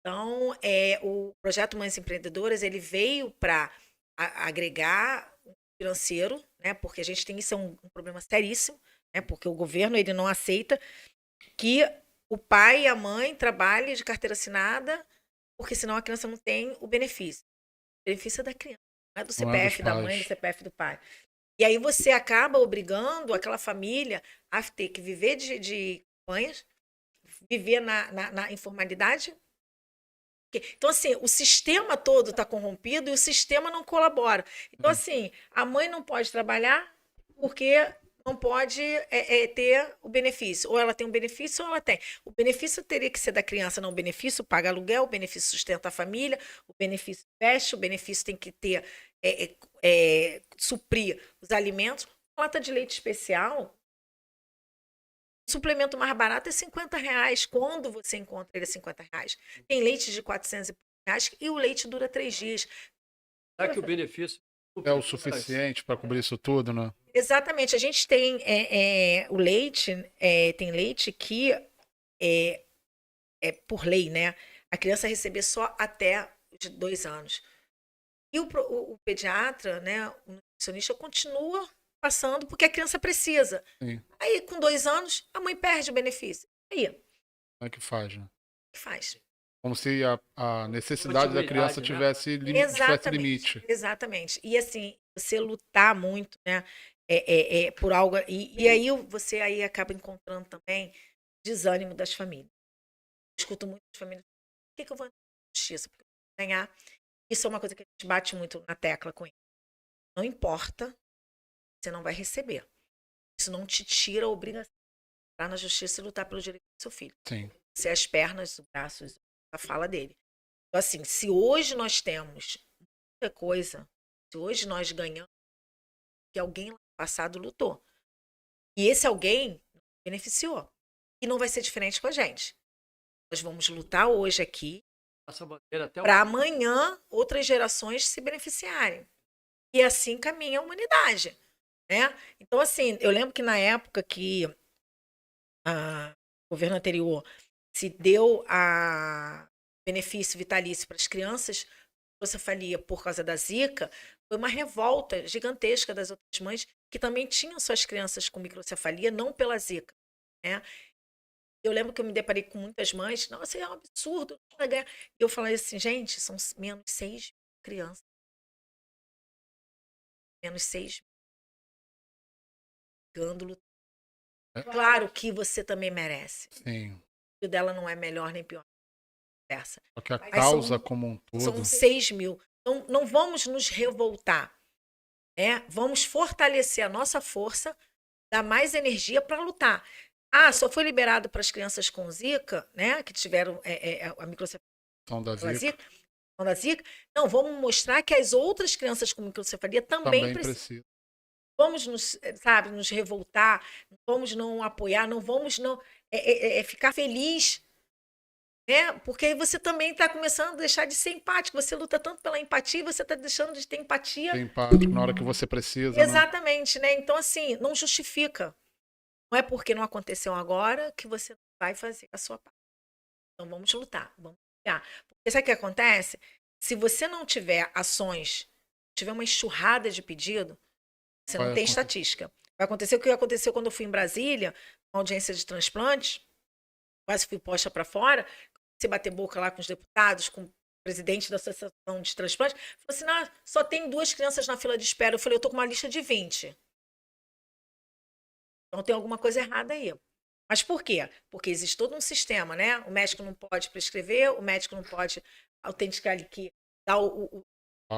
D: Então, o projeto Mães Empreendedoras, ele veio para agregar financeiro, né? Porque a gente tem isso, é um problema seríssimo, né? Porque o governo ele não aceita que o pai e a mãe trabalhem de carteira assinada, porque senão a criança não tem o benefício. O benefício é da criança. Não é do
A: Não é dos
D: CPF da mãe,
A: pais.
D: do CPF do pai. E aí você acaba obrigando aquela família a ter que viver de campanhas, viver na informalidade. Então, assim, o sistema todo está corrompido e o sistema não colabora. Então, assim, a mãe não pode trabalhar porque não pode ter o benefício. Ou ela tem um benefício ou ela tem. O benefício teria que ser da criança, não o benefício paga aluguel, o benefício sustenta a família, o benefício veste, o benefício tem que ter, suprir os alimentos. Lata de leite especial, o suplemento mais barato é R$ 50. Quando você encontra ele a R$ 50. Tem leite de R$ 400 e o leite dura 3 dias.
C: Será que o benefício
A: É o suficiente para cobrir isso tudo, né?
D: Exatamente. A gente tem o leite, tem leite que é por lei, né? A criança receber só até os 2 anos. E o pediatra, né, o nutricionista, continua passando porque a criança precisa.
A: Sim.
D: Aí, com 2 anos, a mãe perde o benefício. Aí, o
A: Como é que faz, né?
D: que faz?
A: Como se a necessidade da criança
C: Continuidade,
A: tivesse, tivesse limite.
D: Exatamente. E assim, você lutar muito, né, por algo. E aí você aí acaba encontrando também desânimo das famílias. Eu escuto muitas famílias. Por que eu vou entrar na justiça? Porque eu vou ganhar. Isso é uma coisa que a gente bate muito na tecla com ele. Não importa, você não vai receber. Isso não te tira a obrigação de entrar na justiça e lutar pelo direito do seu filho.
A: Sim.
D: Ser as pernas, os braços, a fala dele. Então, assim, se hoje nós temos muita coisa, se hoje nós ganhamos, que alguém lá no passado lutou. E esse alguém beneficiou. E não vai ser diferente com a gente. Nós vamos lutar hoje aqui
C: Essa bandeira até
D: para amanhã outras gerações se beneficiarem. E assim caminha a humanidade. Né? Então, assim, eu lembro que na época que o governo anterior se deu a benefício vitalício para as crianças com cefalia por causa da Zika, foi uma revolta gigantesca das outras mães que também tinham suas crianças com microcefalia, não pela Zika. Né? Eu lembro que eu me deparei com muitas mães, nossa, é um absurdo. E eu falei assim, gente, são menos 6 crianças. Menos 6 gândulo. Claro que você também merece.
A: Sim.
D: O filho dela não é melhor nem pior.
A: Só que a
D: Mas
A: causa como um todo.
D: São 6 mil. Então, não vamos nos revoltar. Né? Vamos fortalecer a nossa força, dar mais energia para lutar. Só foi liberado para as crianças com Zika, né? Que tiveram a microcefalia da Zika. Não, vamos mostrar que as outras crianças com microcefalia também precisam. Vamos nos revoltar, vamos não apoiar, não vamos ficar feliz, né? Porque aí você também está começando a deixar de ser empático. Você luta tanto pela empatia e você está deixando de ter empatia.
A: Ser empático na hora que você precisa.
D: Exatamente, né? Então, assim, não justifica. Não é porque não aconteceu agora que você vai fazer a sua parte. Então, vamos lutar, vamos lutar. Porque sabe o que acontece? Se você não tiver ações, tiver uma enxurrada de pedido, você não tem estatística. Vai acontecer o que aconteceu quando eu fui em Brasília, uma audiência de transplantes, quase fui posta para fora, você bater boca lá com os deputados, com o presidente da Associação de Transplantes, falou assim, não, só tem 2 crianças na fila de espera. Eu falei, eu tô com uma lista de 20. Então tem alguma coisa errada aí. Mas por quê? Porque existe todo um sistema, né? O médico não pode prescrever, o médico não pode autenticar que dar o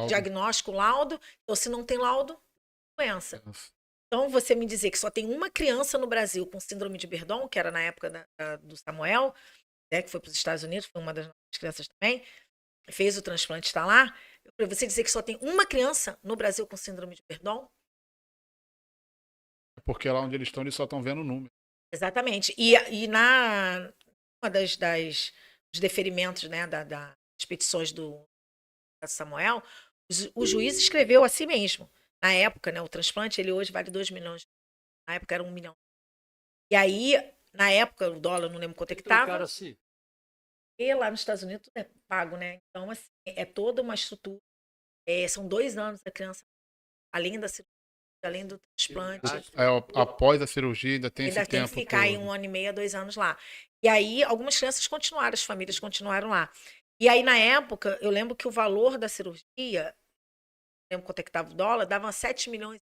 D: diagnóstico, o laudo. Então, se não tem laudo, doença. Então, você me dizer que só tem uma criança no Brasil com síndrome de Verdon, que era na época do Samuel, né, que foi para os Estados Unidos, foi uma das nossas crianças também, fez o transplante, está lá. Para você dizer que só tem uma criança no Brasil com síndrome de Verdon?
A: Porque lá onde eles só estão vendo o número.
D: Exatamente. E uma dos deferimentos, né, das petições do Samuel, o juiz escreveu a si mesmo. Na época, né, o transplante, ele hoje vale 2 milhões. Na época era 1 milhão. E aí, na época, o dólar, não lembro quanto é que estava.
C: Assim.
D: E lá nos Estados Unidos é pago, né? Então, assim, é toda uma estrutura. São 2 anos da criança, além da cirurgia, além do transplante.
A: Após a cirurgia, ainda tem esse tempo.
D: Ainda tem que ficar aí 1 ano e meio, 2 anos lá. E aí, algumas crianças continuaram, as famílias continuaram lá. E aí, na época, eu lembro que o valor da cirurgia lembro quanto é que tava o dólar, dava 7 milhões,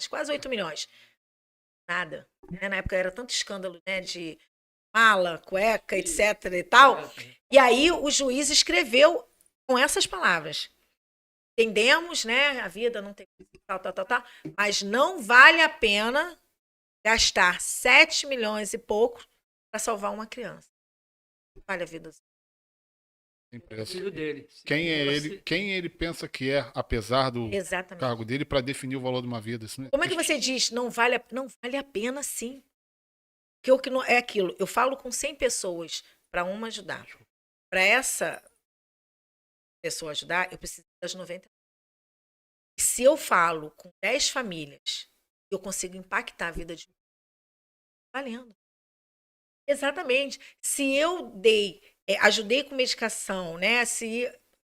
D: quase 8 milhões. Nada. Né? Na época era tanto escândalo, né, de mala, cueca, etc e tal. E aí o juiz escreveu com essas palavras. Entendemos, né, a vida não tem tal, mas não vale a pena gastar 7 milhões e pouco para salvar uma criança. Não vale a vida.
A: Impresso.
C: Filho dele.
A: Quem ele pensa que é, apesar do
D: Exatamente.
A: cargo dele, para definir o valor de uma vida. Isso não
D: Como é que
A: existe.
D: você diz, não vale a pena sim? Que o que não é aquilo. Eu falo com 100 pessoas para uma ajudar. Para essa pessoa ajudar, eu preciso das 90. E se eu falo com 10 famílias, eu consigo impactar a vida de um. Valendo. Exatamente. Se eu ajudei com medicação, né? Se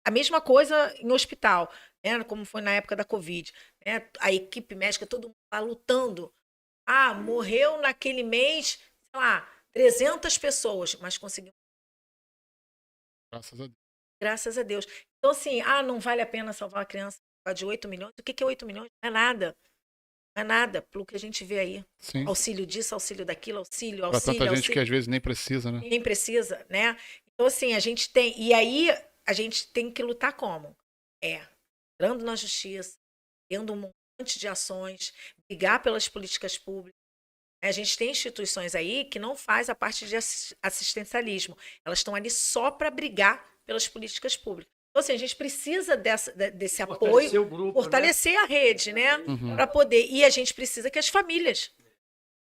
D: a mesma coisa em hospital, né? Como foi na época da Covid, né? A equipe médica, todo mundo lá lutando. Ah, morreu naquele mês, sei lá, 300 pessoas, mas conseguimos.
A: Graças a Deus.
D: Graças a Deus. Então, assim, não vale a pena salvar uma criança de 8 milhões. O que é 8 milhões? Não é nada. Não é nada, pelo que a gente vê aí.
A: Sim.
D: Auxílio disso, auxílio daquilo, auxílio.
A: Para tanta gente que às vezes nem precisa, né?
D: Nem precisa, né? Então, assim, a gente tem. E aí, a gente tem que lutar como? Entrando na justiça, tendo um monte de ações, brigar pelas políticas públicas. A gente tem instituições aí que não faz a parte de assistencialismo. Elas estão ali só para brigar pelas políticas públicas. Então, assim, a gente precisa desse apoio,
C: o grupo,
D: fortalecer a rede, né?
A: Uhum.
D: Para poder. E a gente precisa que as famílias.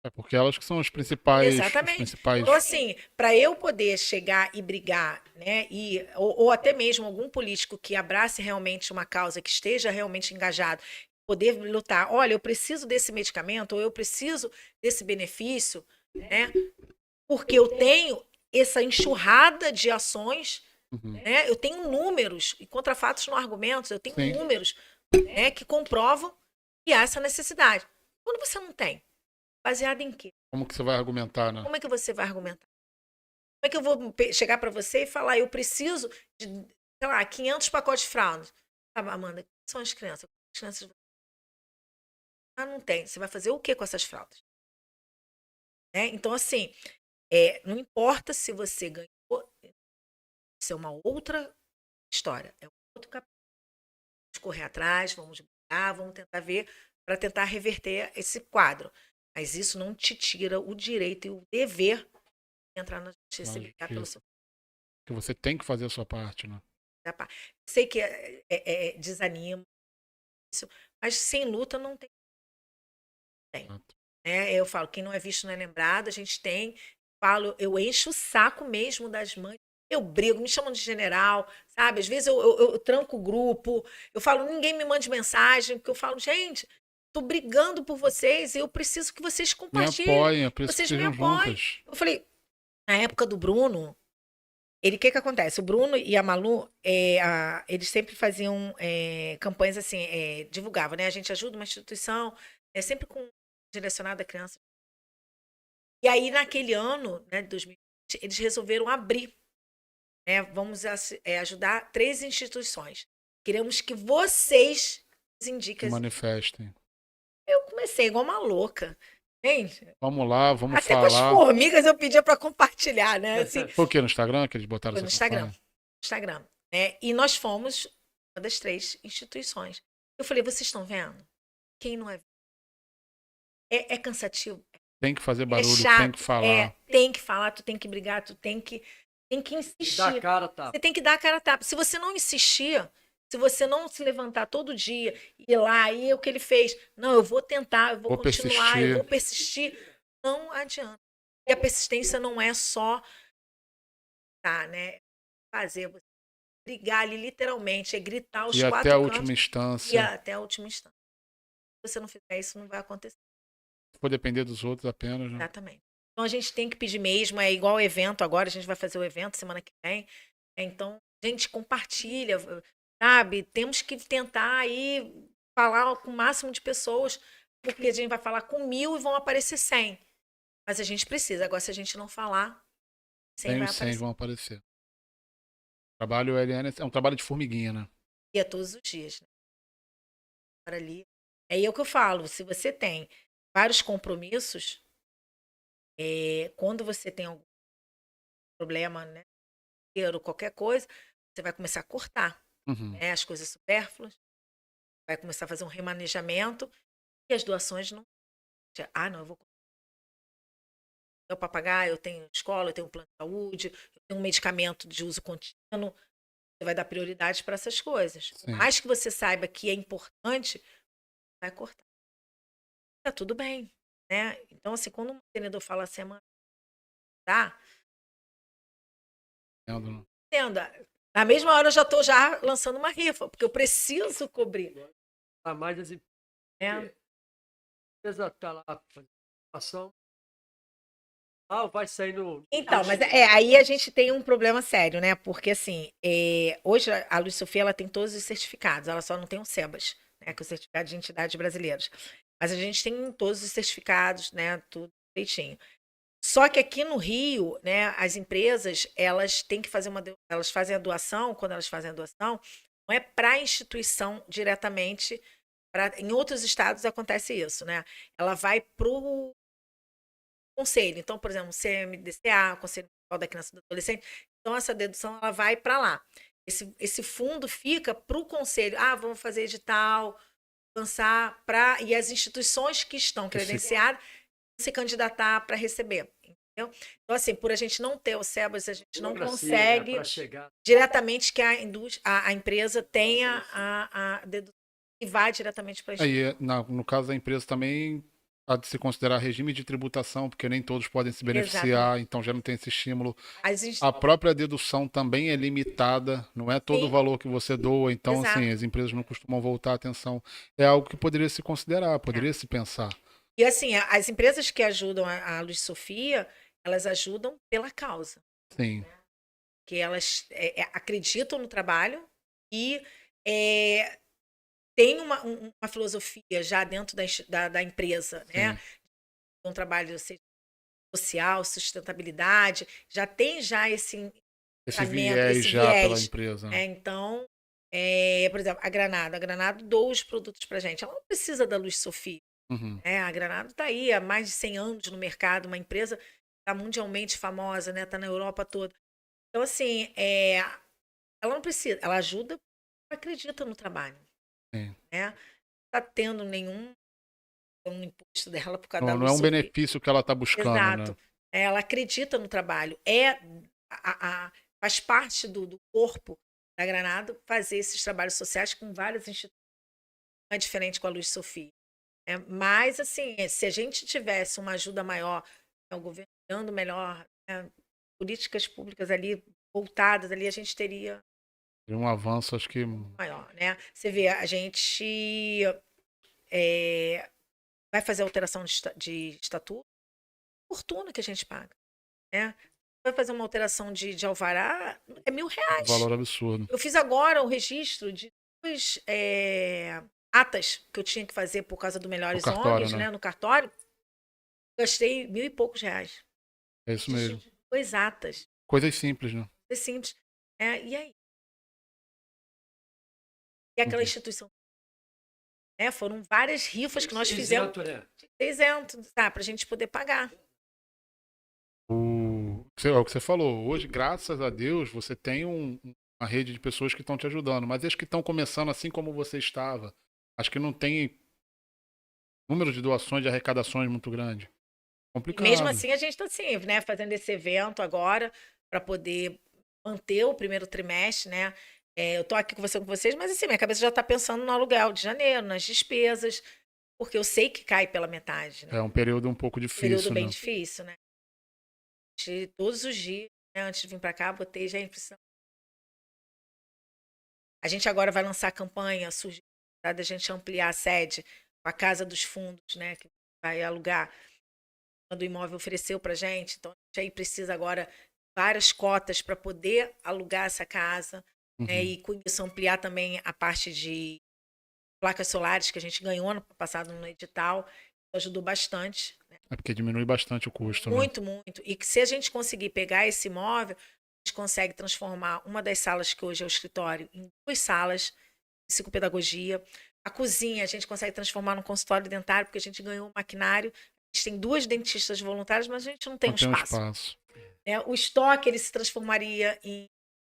A: É porque elas que são os principais.
D: Exatamente.
A: Os principais...
D: Então, assim, para eu poder chegar e brigar, né? Ou até mesmo algum político que abrace realmente uma causa, que esteja realmente engajado, poder lutar, olha, eu preciso desse medicamento, ou eu preciso desse benefício, né? Porque eu tenho essa enxurrada de ações,
A: Uhum.
D: né? Eu tenho números, e contra fatos não argumentos, eu tenho
A: Sim.
D: números, né, que comprovam que há essa necessidade. Quando você não tem, baseado em quê?
A: Como que você vai argumentar, né?
D: Como é que você vai argumentar? Como é que eu vou chegar para você e falar, eu preciso de, sei lá, 500 pacotes de fraldas? Ah, Amanda, quem são as crianças? As crianças... não tem. Você vai fazer o que com essas fraldas? Né? Então, assim, não importa se você ganhou, isso é uma outra história, é um outro capítulo. Vamos correr atrás, vamos brigar, vamos tentar ver, para tentar reverter esse quadro. Mas isso não te tira o direito e o dever de entrar na justiça e brigar pelo seu.
A: Que você tem que fazer a sua parte, né?
D: Sei que desanima, isso, mas sem luta não tem. Eu falo, quem não é visto não é lembrado, a gente tem. Eu encho o saco mesmo das mães. Eu brigo, me chamam de general, sabe? Às vezes eu tranco o grupo, eu falo, ninguém me mande mensagem, porque eu falo, gente, tô brigando por vocês e eu preciso que vocês compartilhem.
A: Me apoiem, é preciso
D: vocês
A: que
D: me
A: sejam
D: apoiem.
A: juntas.
D: Eu falei, na época do Bruno, o que acontece? O Bruno e a Malu, eles sempre faziam campanhas assim, divulgavam, né? A gente ajuda uma instituição, sempre direcionada a criança. E aí, naquele ano, né, de 2020, eles resolveram abrir. Né, vamos ajudar 3 instituições. Queremos que vocês indiquem.
A: Se manifestem.
D: Eu comecei igual uma louca. Gente,
A: vamos lá, vamos
D: até
A: falar.
D: com as formigas eu pedia para compartilhar, né? Assim,
A: foi o quê? No Instagram que eles botaram
D: foi no Instagram. No Instagram. E nós fomos uma das 3 instituições. Eu falei, vocês estão vendo? Quem não é? É cansativo.
A: Tem que fazer barulho,
D: chato,
A: tem que falar.
D: Tem que falar, tu tem que brigar, tu tem que insistir.
C: Dá a cara a tapa.
D: Você tem que dar a cara a tapa. Se você não insistir, se você não se levantar todo dia e ir lá, e o que ele fez, não, eu vou tentar, eu vou continuar, eu vou persistir, não adianta. E a persistência não é só né? Fazer, você brigar ali literalmente, é gritar os 4 cantos.
A: E até a última instância.
D: E até a última instância. Se você não fizer isso, não vai acontecer.
A: Se for depender dos outros apenas, né?
D: Exatamente. Então a gente tem que pedir mesmo, é igual o evento agora, a gente vai fazer o evento semana que vem. Então, a gente compartilha, sabe? Temos que tentar aí falar com o máximo de pessoas, porque a gente vai falar com 1000 e vão aparecer 100. Mas a gente precisa. Agora, se a gente não falar, 100 vai aparecer.
A: 100 vão aparecer. O trabalho LN é um trabalho de formiguinha, né?
D: E é todos os dias, né? hora ali. É aí o que eu falo, se você tem vários compromissos, quando você tem algum problema, né, ou qualquer coisa, você vai começar a cortar,
A: Uhum.
D: né, as coisas supérfluas, vai começar a fazer um remanejamento e as doações não. Ah, não, eu vou para pagar, eu tenho escola, eu tenho um plano de saúde, eu tenho um medicamento de uso contínuo. Você vai dar prioridade para essas coisas. Por
A: Sim.
D: mais que você saiba que é importante, vai cortar. Tá tudo bem, né? Então, assim, quando um mantenedor fala assim, mano, tá?
A: Entendo.
D: Entenda. Na mesma hora eu já estou já lançando uma rifa, porque eu preciso cobrir.
C: A mais das
D: Né?
C: empresas tá lá fazendo ação. Vai sair no.
D: Então, mas aí a gente tem um problema sério, né? Porque assim, hoje a Luiz Sofia ela tem todos os certificados, ela só não tem o SEBAS, né? Que é o Certificado de Entidades Brasileiras. Mas a gente tem todos os certificados, né? Tudo direitinho. Só que aqui no Rio, né, as empresas, elas têm que fazer elas fazem a doação, quando elas fazem a doação, não é para a instituição diretamente, em outros estados acontece isso, né? Ela vai para o conselho. Então, por exemplo, o CMDCA, Conselho Municipal da Criança e do Adolescente, então essa dedução ela vai para lá. Esse fundo fica para o conselho. Vamos fazer edital, lançar e as instituições que estão credenciadas se candidatar para receber. Entendeu? Então, assim, por a gente não ter o SEBAS, a gente não consegue diretamente que a empresa tenha a dedução e vá diretamente para a instituição.
A: Aí, no caso da empresa também há de se considerar regime de tributação, porque nem todos podem se beneficiar,
D: Exatamente.
A: então já não tem esse estímulo.
D: As
A: A própria dedução também é limitada, não é todo o
D: Sim.
A: valor que você doa, então
D: Exato.
A: assim, as empresas não costumam voltar a atenção. É algo que poderia se considerar, poderia se pensar.
D: E assim, as empresas que ajudam a Luiz Sofia, elas ajudam pela causa.
A: Sim.
D: Que elas acreditam no trabalho e tem uma filosofia já dentro da empresa, né? Um trabalho social, sustentabilidade, já tem esse
A: viés já pela empresa.
D: Então, por exemplo, a Granado doa os produtos para gente. Ela não precisa da Luiz Sofia.
A: Uhum.
D: A Granado está aí há mais de 100 anos no mercado, uma empresa que está mundialmente famosa, né? Está na Europa toda. Então, assim, ela não precisa, ela ajuda, acredita no trabalho.
A: Sim.
D: Né? Não está tendo nenhum imposto dela por causa da Luiz
A: Não é um
D: Sofia.
A: benefício que ela está buscando.
D: Exato.
A: Né?
D: Ela acredita no trabalho. Faz parte do corpo da Granado fazer esses trabalhos sociais com várias instituições. Não é diferente com a Luiz Sofia. Mas, assim, se a gente tivesse uma ajuda maior, o governo dando melhor, políticas públicas ali voltadas ali, a gente teria
A: um avanço, acho que
D: maior, né? Você vê, a gente vai fazer alteração de estatuto, fortuna que a gente paga, né? Vai fazer uma alteração de alvará, é R$1.000.
A: valor absurdo.
D: Eu fiz agora o registro de 2 atas que eu tinha que fazer por causa do Melhores ONGs, né? No cartório. Gastei R$1.000 e poucos.
A: É isso mesmo.
D: 2 atas.
A: Coisas simples, né?
D: Coisas simples. E aí? E aquela instituição? Foram várias rifas que nós fizemos. Isento, tá? Pra gente poder pagar.
A: O que você falou, hoje, graças a Deus, você tem uma rede de pessoas que estão te ajudando, mas as que estão começando assim como você estava, acho que não tem número de doações, de arrecadações muito grande. Complicado.
D: E mesmo assim, a gente está assim, né, fazendo esse evento agora para poder manter o primeiro trimestre, né? Eu tô aqui conversando com vocês, mas assim, minha cabeça já está pensando no aluguel de janeiro, nas despesas, porque eu sei que cai pela metade. Né?
A: É um período um pouco difícil,
D: período bem difícil, né? Todos os dias, né, antes de vir para cá, botei já a impressão. A gente agora vai lançar a campanha, surgiu a da gente ampliar a sede com a Casa dos Fundos, né, que vai alugar. Quando o imóvel ofereceu para a gente, então a gente aí precisa agora várias cotas para poder alugar essa casa, né, e com isso ampliar também a parte de placas solares que a gente ganhou ano passado no edital, ajudou bastante. Né?
A: É porque diminui bastante o custo.
D: Muito,
A: né?
D: muito. E que se a gente conseguir pegar esse imóvel, a gente consegue transformar uma das salas que hoje é o escritório em 2 salas de psicopedagogia, A cozinha a gente consegue transformar num consultório dentário, porque a gente ganhou um maquinário. A gente tem 2 dentistas voluntários, mas a gente não tem
A: Não
D: um
A: tem um
D: espaço.
A: espaço.
D: Né? O estoque ele se transformaria em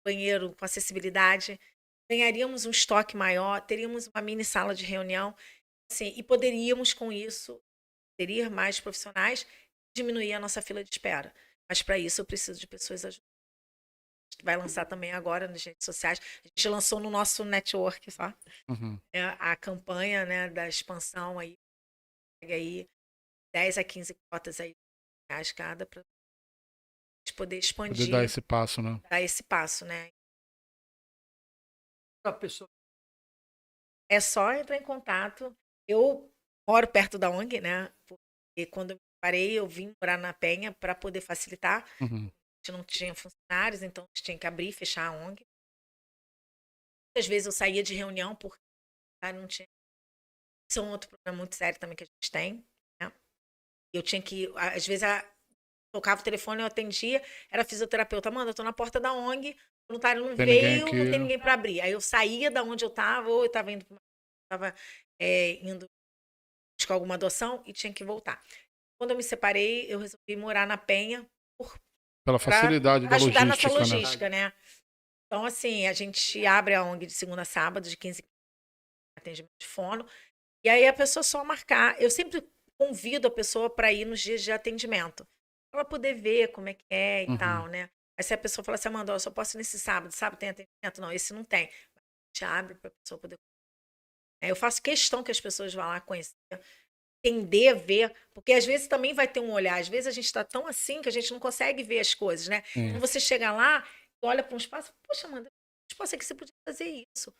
D: banheiro com acessibilidade. Ganharíamos um estoque maior, teríamos uma mini sala de reunião, assim, e poderíamos, com isso, ter mais profissionais, diminuir a nossa fila de espera. Mas para isso eu preciso de pessoas ajudantes. A gente vai lançar também agora nas redes sociais. A gente lançou no nosso network só
A: Uhum.
D: a campanha, né, da expansão aí, pega aí 10 a 15 cotas aí reais cada para poder
A: Poder
D: expandir,
A: dar esse passo, né?
D: dar esse passo, né?
C: A pessoa
D: É só entrar em contato. Eu moro perto da ONG, né? Porque quando eu me parei, eu vim morar na Penha para poder facilitar.
A: Uhum.
D: A gente não tinha funcionários, então a gente tinha que abrir e fechar a ONG. Muitas vezes eu saía de reunião porque não tinha. Isso é um outro problema muito sério também que a gente tem, né? Eu tinha que, às vezes, tocava o telefone, eu atendia, era fisioterapeuta, Amanda, eu tô na porta da ONG, o voluntário não
A: Tem ninguém
D: veio,
A: aqui.
D: não tem ninguém para abrir. Aí eu saía da onde eu estava, ou eu estava indo, indo buscar alguma adoção e tinha que voltar. Quando eu me separei, eu resolvi morar na Penha
A: Pela facilidade da
D: ajudar nessa
A: logística, né?
D: logística, né? Então, assim, a gente abre a ONG de segunda a sábado, de 15 atendimento de fono, e aí a pessoa só marcar. Eu sempre convido a pessoa para ir nos dias de atendimento, para ela poder ver como é que é e
A: Uhum.
D: tal, né? Aí se a pessoa fala assim, Amanda, eu só posso ir nesse sábado, sábado tem atendimento? Não, esse não tem. A gente abre para a pessoa poder. Eu faço questão que as pessoas vá lá conhecer, entender, ver, porque às vezes também vai ter um olhar, às vezes a gente está tão assim que a gente não consegue ver as coisas, né?
A: Sim.
D: Então você chega lá, olha para um espaço, poxa, Amanda, espaço aqui você podia fazer isso.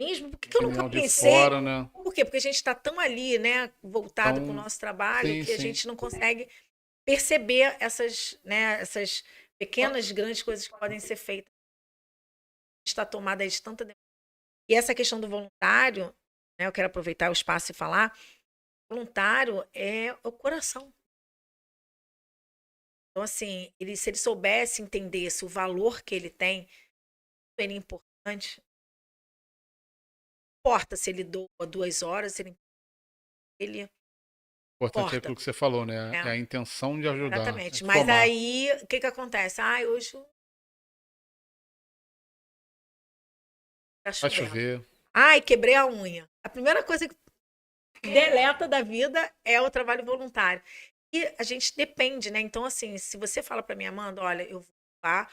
D: Mesmo, por que eu nunca
A: Opinião de
D: pensei?
A: fora, né?
D: Por quê? Porque a gente está tão ali, né, voltado para o
A: Então,
D: nosso trabalho,
A: sim,
D: que a
A: sim.
D: gente não consegue perceber essas, né, essas pequenas, grandes coisas que podem ser feitas. A gente está tomada de tanta demanda. E essa questão do voluntário, né, eu quero aproveitar o espaço e falar, voluntário é o coração. Então, assim, se ele soubesse, entendesse o valor que ele tem, ele é importante. Não importa se ele doa 2 horas, se ele
A: O importante é
D: importa.
A: aquilo que você falou, né?
D: É.
A: É a intenção de ajudar.
D: Exatamente.
A: É
D: Mas
A: somar.
D: aí, o que acontece? Hoje tá
A: Vai
D: chovendo.
A: chover.
D: Quebrei a unha. A primeira coisa que deleta da vida é o trabalho voluntário. E a gente depende, né? Então, assim, se você fala para mim, Amanda, olha, eu vou lá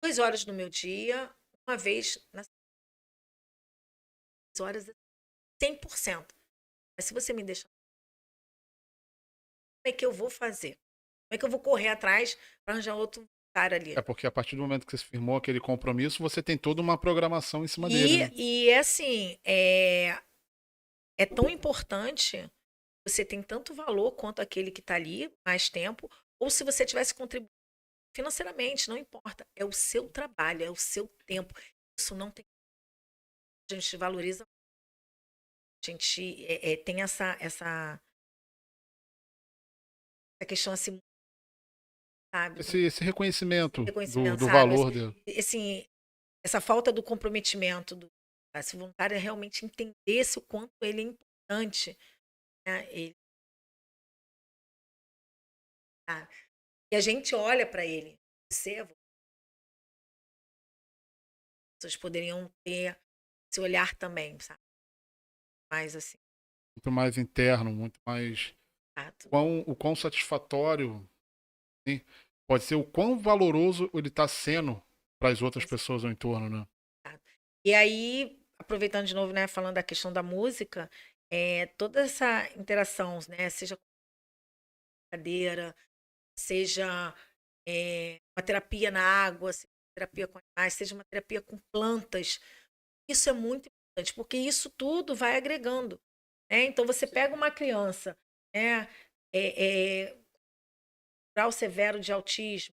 D: 2 horas do meu dia, uma vez nas 2 horas, 100%. Mas se você me deixa, como é que eu vou fazer? Como é que eu vou correr atrás para arranjar outro cara ali?
A: É porque a partir do momento que você firmou aquele compromisso, você tem toda uma programação em cima dele, né?
D: E assim, é tão importante, você tem tanto valor quanto aquele que está ali mais tempo, ou se você tivesse contribuído financeiramente, não importa. É o seu trabalho, é o seu tempo. Isso não tem. A gente valoriza. A gente tem essa questão assim, sabe?
A: Esse reconhecimento
D: Reconhecimento,
A: do
D: sabe?
A: valor dele.
D: Assim, essa falta do comprometimento esse voluntário é realmente entender o quanto ele é importante, né? E a gente olha para ele. As pessoas poderiam ter esse olhar também, sabe? Mais assim.
A: Muito mais interno, muito mais. O quão satisfatório, hein? Pode ser o quão valoroso ele está sendo para as outras pessoas ao entorno, né?
D: E aí, aproveitando de novo, né, falando da questão da música, toda essa interação, né, seja com cadeira, seja uma terapia na água, seja uma terapia com animais, seja uma terapia com plantas, isso é muito importante, porque isso tudo vai agregando. Né? Então, você pega uma criança, né, grau severo de autismo,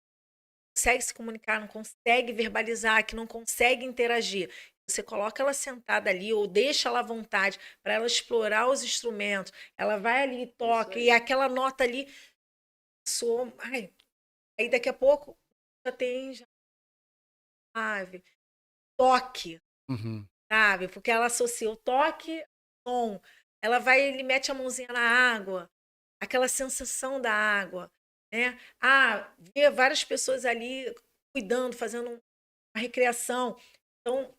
D: consegue se comunicar, não consegue verbalizar, que não consegue interagir. Você coloca ela sentada ali ou deixa ela à vontade para ela explorar os instrumentos. Ela vai ali e toca, e aquela nota ali soa. Aí daqui a pouco já tem ave, toque.
A: Uhum.
D: sabe? Porque ela associa o toque, som. Ela vai, ele mete a mãozinha na água, aquela sensação da água, né? Ah, vê várias pessoas ali cuidando, fazendo uma recreação. Então,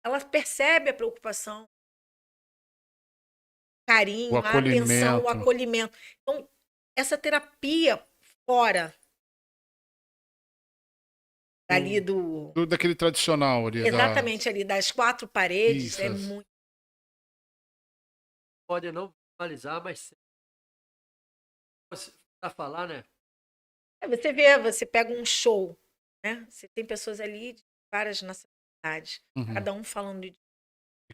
D: ela percebe a preocupação, o
A: O
D: carinho, a atenção, o
A: acolhimento.
D: acolhimento. Então, essa terapia fora ali do...
A: Tudo daquele tradicional ali.
D: Exatamente ali, das quatro paredes,
A: Isso,
D: é
A: essa.
D: muito...
C: Pode não visualizar, mas para falar, né?
D: Você vê, você pega um show, né? Você tem pessoas ali de várias nacionalidades,
A: Uhum.
D: cada um falando de...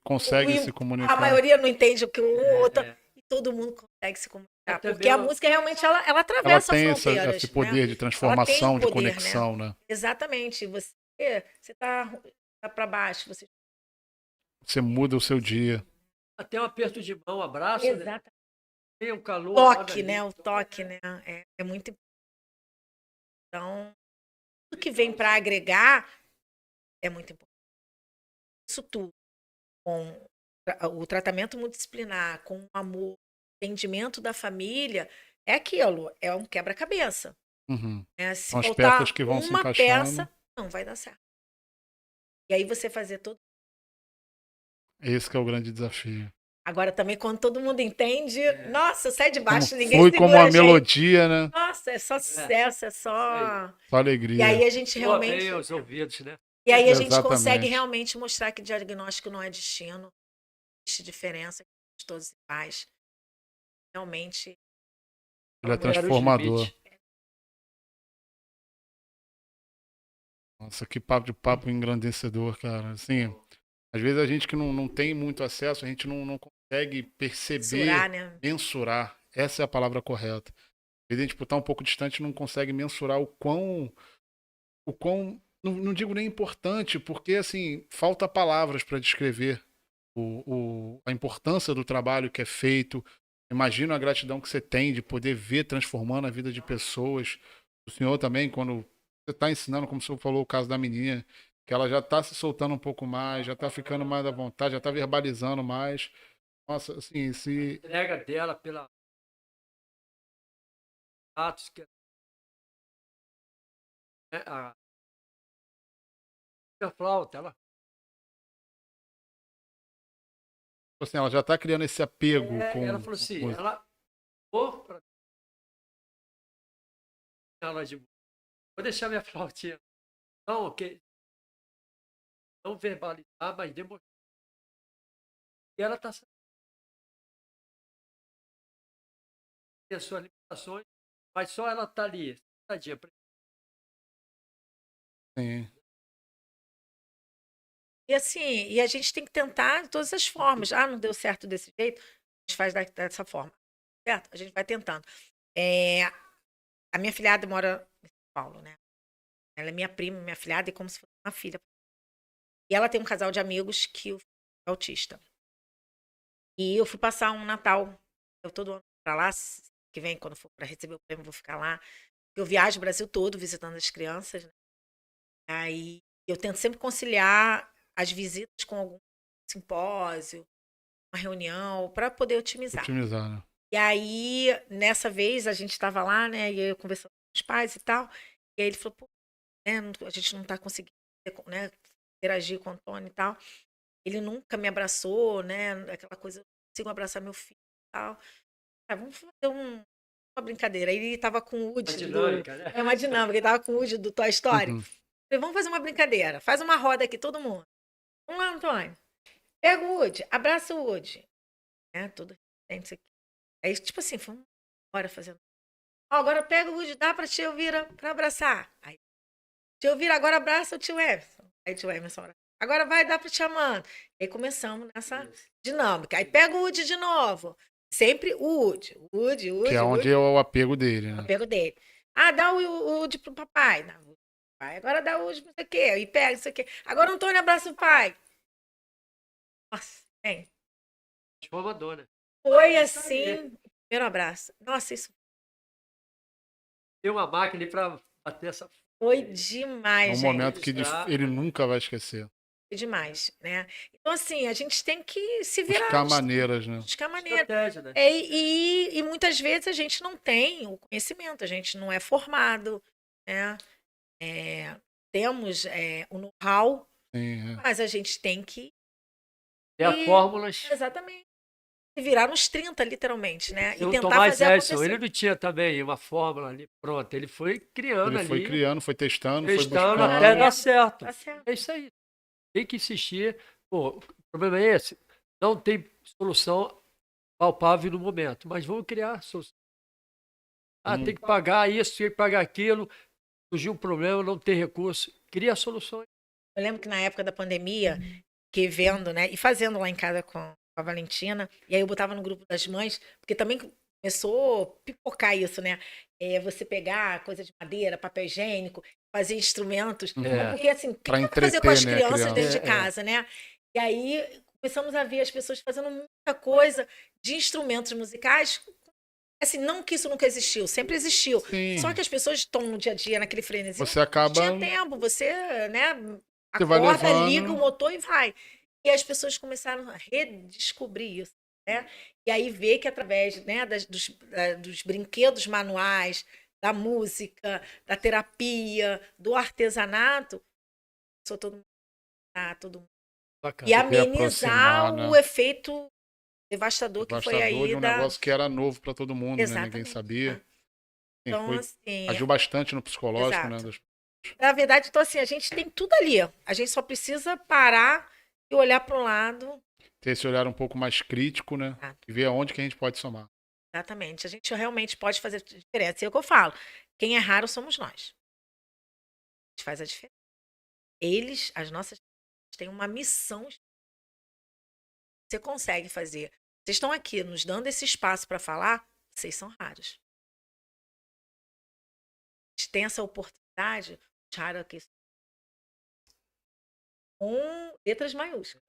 A: Consegue se
D: A
A: comunicar.
D: maioria não entende o que o outro...
C: É.
D: E todo mundo consegue se comunicar.
C: Também
D: Porque a
C: uma-
D: música realmente ela
A: Ela
D: atravessa
A: tem
D: fronteiras,
A: esse
D: né?
A: poder de transformação,
D: Ela tem
A: de
D: poder,
A: conexão, né?
D: Exatamente. Você tá para baixo, você...
A: Você muda o seu dia.
C: Até um aperto de mão, um abraço, né?
D: Exatamente.
C: Tem um calor.
D: Toque,
C: olha
D: né?
C: ali.
D: O toque, né? É muito importante. Então, tudo que vem para agregar é muito importante. Isso tudo, com o tratamento multidisciplinar, com o amor, o entendimento da família, é aquilo, é um quebra-cabeça.
A: Uhum.
D: Né? Se
A: São as
D: faltar
A: peças que vão se
D: uma
A: encaixando.
D: peça, não vai dar certo. E aí você fazer todo...
A: Esse que é o grande desafio.
D: Agora também, quando todo mundo entende, nossa, sai de
A: Como
D: baixo, ninguém
A: flui
D: segura
A: como
D: a
A: uma
D: gente.
A: melodia, né?
D: Nossa, é só sucesso, é só...
A: Só alegria.
D: E aí a gente
C: Soa
D: realmente...
C: bem aos ouvidos, né?
D: E aí a gente
A: Exatamente.
D: consegue realmente mostrar que diagnóstico não é destino, existe diferença, que somos todos iguais. Realmente,
A: Ele é
C: Vamos mudar os
A: transformador.
C: limites.
A: Nossa, que papo engrandecedor, cara. Assim, às vezes a gente que não tem muito acesso, a gente não consegue perceber,
D: mensurar, né?
A: mensurar. Essa é a palavra correta. Às vezes a gente está um pouco distante, não consegue mensurar o quão não digo nem importante, porque assim, falta palavras para descrever a importância do trabalho que é feito. Imagino a gratidão que você tem de poder ver transformando a vida de pessoas. O senhor também, quando você está ensinando, como o senhor falou, o caso da menina, que ela já está se soltando um pouco mais, já está ficando mais à vontade, já está verbalizando mais. Nossa, assim, se
C: Entrega dela pela atos que a flauta, ela
A: assim, ela já está criando esse apego com
C: ela falou assim,
A: música.
C: ela vou para ela de vou deixar minha flautinha. Não, ok. Não verbalizar, mas demonstrar. E ela está tem as suas limitações, mas só ela está ali, tadinha.
A: Sim.
D: E assim, e a gente tem que tentar de todas as formas. Ah, não deu certo desse jeito, a gente faz dessa forma. Certo? A gente vai tentando. A minha filhada mora em São Paulo, né? Ela é minha prima, minha filhada, é como se fosse uma filha. E ela tem um casal de amigos que o filho é autista. E eu fui passar um Natal, eu todo ano pra lá, que vem, quando for para receber o prêmio, eu vou ficar lá. Eu viajo o Brasil todo visitando as crianças, né? Aí eu tento sempre conciliar as visitas com algum simpósio, uma reunião, para poder otimizar.
A: Otimizar, né?
D: E aí, nessa vez, a gente estava lá, né? E eu conversando com os pais e tal. E aí ele falou, pô, né, a gente não está conseguindo, né, interagir com o Antônio e tal. Ele nunca me abraçou, né? Aquela coisa, eu não consigo abraçar meu filho e tal. Ah, vamos fazer uma brincadeira. Aí ele estava com o Woody.
C: Uma dinâmica, né?
D: É uma dinâmica, ele estava com o Woody do Toy Story.
A: Uhum.
D: Falei, vamos fazer uma brincadeira. Faz uma roda aqui, todo mundo. Vamos lá, Antônio. Pega o Woody, abraça o Woody. Né? Tudo isso aqui. Aí, tipo assim, vamos embora fazendo. Ó, agora pega o Woody, dá pra tia Elvira pra abraçar. Aí, tia Elvira, agora abraça o tio Emerson. Aí, tio Emerson, agora vai dar pra tia Amanda. Aí começamos nessa dinâmica. Aí pega o Woody de novo. Sempre o Woody.
A: Que é onde é o apego dele, né?
D: O apego dele. Ah, dá o Woody pro papai. Dá o Woody pro papai. Agora dá o Woody pro não sei o quê. E pega isso aqui. Agora o Antônio abraça o pai. Nossa, hein?
C: Transformador, né?
D: Foi assim, primeiro abraço. Nossa, isso
C: Tem uma máquina ali para bater essa.
D: foi
A: É
D: demais,
A: um
D: gente.
A: momento que ele nunca vai esquecer.
D: demais, né? Então, assim, a gente tem que se virar,
A: Buscar maneiras, né?
D: buscar maneira.
C: Estratégia, né?
D: E muitas vezes a gente não tem o conhecimento, a gente não é formado, né? Temos o know-how,
A: Sim, é.
D: mas a gente tem que
C: Tem as fórmulas.
D: exatamente se virar nos 30, literalmente, né?
C: Tem
D: E
C: o
D: tentar
C: Thomas
D: fazer
C: Edison,
D: acontecer.
C: ele não tinha também uma fórmula ali pronta. Ele foi criando
A: Ele foi
C: ali,
A: criando, foi testando, foi
C: testando
A: buscando.
C: até dar certo.
D: Tá certo.
C: É isso aí. Tem que insistir. Pô, o problema é esse. Não tem solução palpável no momento, mas vamos criar solução. Tem que pagar isso, tem que pagar aquilo. Surgiu um problema, não tem recurso. Cria soluções.
D: Eu lembro que na época da pandemia, que vendo, né, e fazendo lá em casa com a Valentina, e aí eu botava no grupo das mães, porque também começou a pipocar isso, né? Você pegar coisa de madeira, papel higiênico, fazer instrumentos, porque assim, o que
A: Pra
D: dá pra fazer com as
A: entreter, né, a
D: crianças dentro de
C: criança.
D: casa, né? E aí começamos a ver as pessoas fazendo muita coisa de instrumentos musicais. Assim, não que isso nunca existiu, sempre existiu.
A: Sim.
D: Só que as pessoas estão no dia a dia, naquele frenesi.
A: Você acaba.
D: Não tinha tempo, você, né,
A: Você vai
D: acorda,
A: levando.
D: liga o motor e vai. E as pessoas começaram a redescobrir isso, né? E aí ver que através, né, dos brinquedos manuais, da música, da terapia, do artesanato, começou todo mundo.
C: Bacana.
D: E
A: aproximar,
D: amenizar
A: né?
D: o efeito devastador que foi
A: Devastador
D: aí
A: de um negócio que era novo pra todo mundo, né? Ninguém
D: Exatamente,
A: sabia.
D: né?
A: Sim,
D: Então,
A: foi-
D: assim,
A: agiu bastante no psicológico, né?
D: exato. Na verdade, então, assim, a gente tem tudo ali. A gente só precisa parar e olhar para o lado.
A: Ter esse olhar um pouco mais crítico, né?
D: Exato.
A: E ver aonde que a gente pode somar.
D: Exatamente. A gente realmente pode fazer diferença. E é o que eu falo. Quem é raro somos nós. A gente faz a diferença. Eles, as nossas, têm uma missão. Você consegue fazer. Vocês estão aqui nos dando esse espaço para falar, vocês são raros. A gente tem essa oportunidade, os raros aqui, com letras maiúsculas.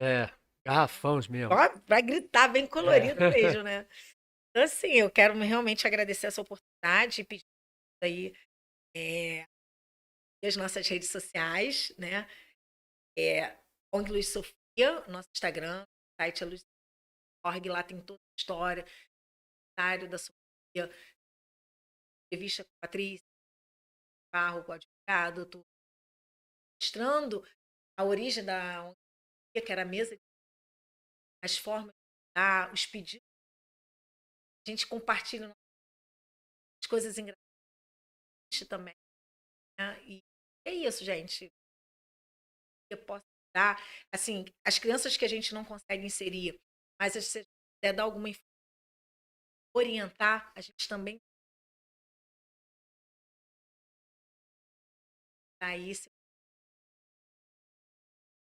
C: Garrafões mesmo.
D: Vai gritar bem colorido mesmo, né? Então, assim, eu quero realmente agradecer essa oportunidade e pedir aí as nossas redes sociais, né? ONG Luiz Sofia, nosso Instagram, site é Luiz.org, lá tem toda a história, da Sofia, entrevista com a Patrícia, Barro, com o advogado, tô mostrando a origem da ONG Sofia, que era a mesa, as formas de dar, os pedidos. A gente compartilha as coisas engraçadas também. Né? E é isso, gente. Eu posso dar, assim, as crianças que a gente não consegue inserir, mas se você quiser dar alguma informação, orientar, a gente também tá aí.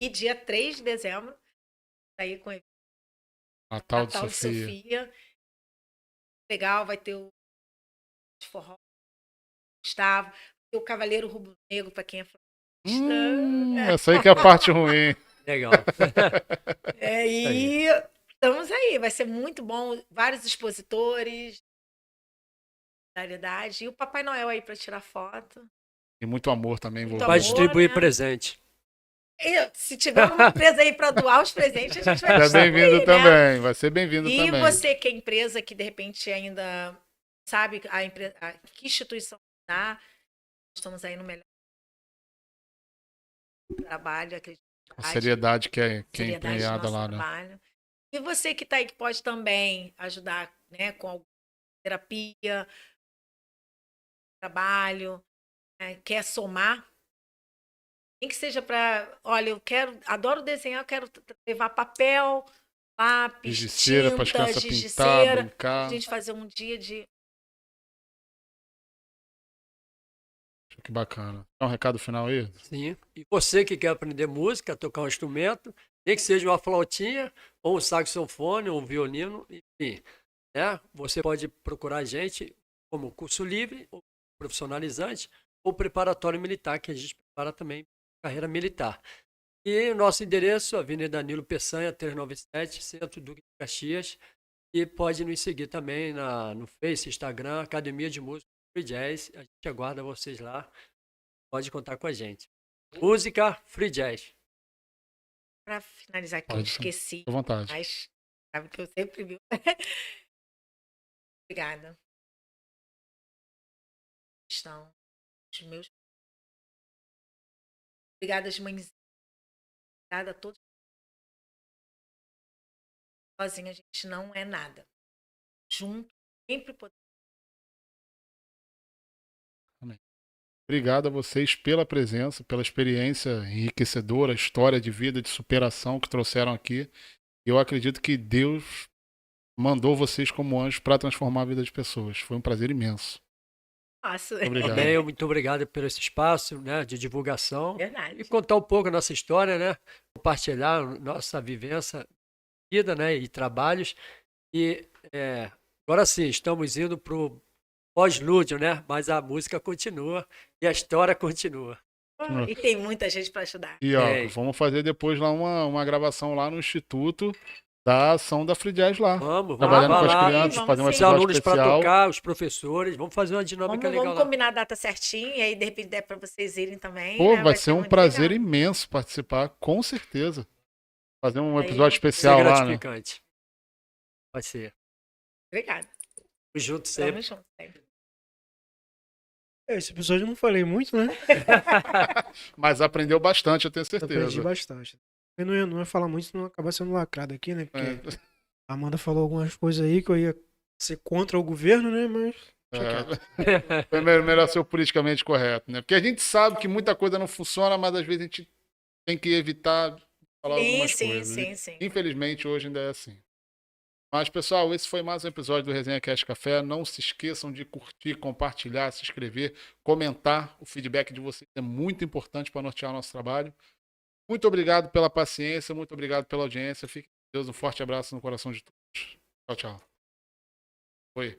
D: E dia 3 de dezembro, tá aí com o
A: Natal de
D: Natal de
A: Sofia.
D: Sofia. Legal, vai ter o de forró, Gustavo, ter o Cavaleiro Rubro Negro, para quem é flamenguista.
A: Essa aí que é a parte ruim.
C: Legal.
D: E estamos aí, vai ser muito bom. Vários expositores, solidariedade. E o Papai Noel aí para tirar foto.
A: E muito amor também
D: Muito
A: envolvido.
C: Vai
D: amor,
C: distribuir
D: né?
C: presente.
D: E se tiver uma empresa aí para doar os presentes, a gente vai
A: É
D: distribuir,
A: bem-vindo
D: né?
A: também. Vai ser bem-vindo
D: E
A: também.
D: você que é empresa que de repente ainda sabe que instituição dá, estamos aí no melhor trabalho, acredito.
A: A seriedade que é
D: Seriedade do
A: empenhada
D: nosso
A: lá, né?
D: trabalho. E você que está aí, que pode também ajudar, né, com alguma terapia, trabalho, né, quer somar, nem que seja para, olha, adoro desenhar, eu quero levar papel, lápis,
A: Giz de cera para as
D: tinta,
A: crianças
D: giz de
A: pintar,
D: cera,
A: brincar.
D: a gente fazer um dia de...
A: Que bacana. Dá um recado final aí?
C: Sim. E você que quer aprender música, tocar um instrumento, nem que seja uma flautinha, ou um saxofone, ou um violino, enfim, né? Você pode procurar a gente como curso livre, ou profissionalizante, ou preparatório militar, que a gente prepara também carreira militar. E o nosso endereço, Avenida Nilo Peçanha, 397, Centro Duque de Caxias. E pode nos seguir também no Face, Instagram, Academia de Música Free Jazz. A gente aguarda vocês lá. Pode contar com a gente. Música Free Jazz.
D: para finalizar aqui, eu
A: Pode sim.
D: esqueci,
A: Fique à vontade.
D: mas sabe que eu sempre vi. Obrigada. Estão os meus. Obrigada, as mães. Obrigada a todos. Sozinha a gente não é nada. Junto, sempre podemos.
A: Obrigado a vocês pela presença, pela experiência enriquecedora, história de vida, de superação que trouxeram aqui. Eu acredito que Deus mandou vocês como anjos para transformar a vida de pessoas. Foi um prazer imenso.
D: Nossa,
A: Obrigado.
C: Também, muito obrigado pelo esse espaço, né, de divulgação.
D: verdade.
C: E contar um pouco a nossa história, né? Compartilhar nossa vivência, vida, né? E trabalhos. E agora sim, estamos indo para o pós-lúdio, né? Mas a música continua e a história continua.
D: E tem muita gente para ajudar.
A: E ó,
C: É.
A: vamos fazer depois lá uma gravação lá no Instituto da ação da Free Jazz lá.
C: Vamos
A: Trabalhando com
C: lá.
A: as crianças,
D: Vamos
A: fazer um
D: sim.
C: Os
A: episódio
C: alunos para
A: especial.
C: tocar, os professores. Vamos fazer uma dinâmica
D: Vamos
C: legal lá.
D: combinar a data certinha e aí, de repente, der para vocês irem também.
A: Pô,
D: né?
A: vai ser um
D: muito
A: prazer
D: legal.
A: imenso participar, com certeza. Fazer um
D: Aí,
A: episódio
C: Vai ser
A: especial lá, né?
C: gratificante. Vai ser.
D: Obrigada.
C: Tamo junto sempre.
D: Tamo junto sempre.
B: Esse episódio eu não falei muito, né?
A: Mas aprendeu bastante, eu tenho
B: Eu aprendi
A: certeza.
B: bastante. Eu não ia falar muito, senão acaba sendo lacrado aqui, né? Porque
A: É.
B: a Amanda falou algumas coisas aí que eu ia ser contra o governo, né? Mas deixa quieto.
A: Foi melhor ser o politicamente correto, né? Porque a gente sabe que muita coisa não funciona, mas às vezes a gente tem que evitar de falar algumas coisas. né?
D: Sim.
A: Infelizmente, hoje ainda é assim. Mas, pessoal, esse foi mais um episódio do Resenha Cast Café. Não se esqueçam de curtir, compartilhar, se inscrever, comentar. O feedback de vocês é muito importante para nortear o nosso trabalho. Muito obrigado pela paciência, muito obrigado pela audiência. Fiquem com Deus, um forte abraço no coração de todos. Tchau, tchau. Oi.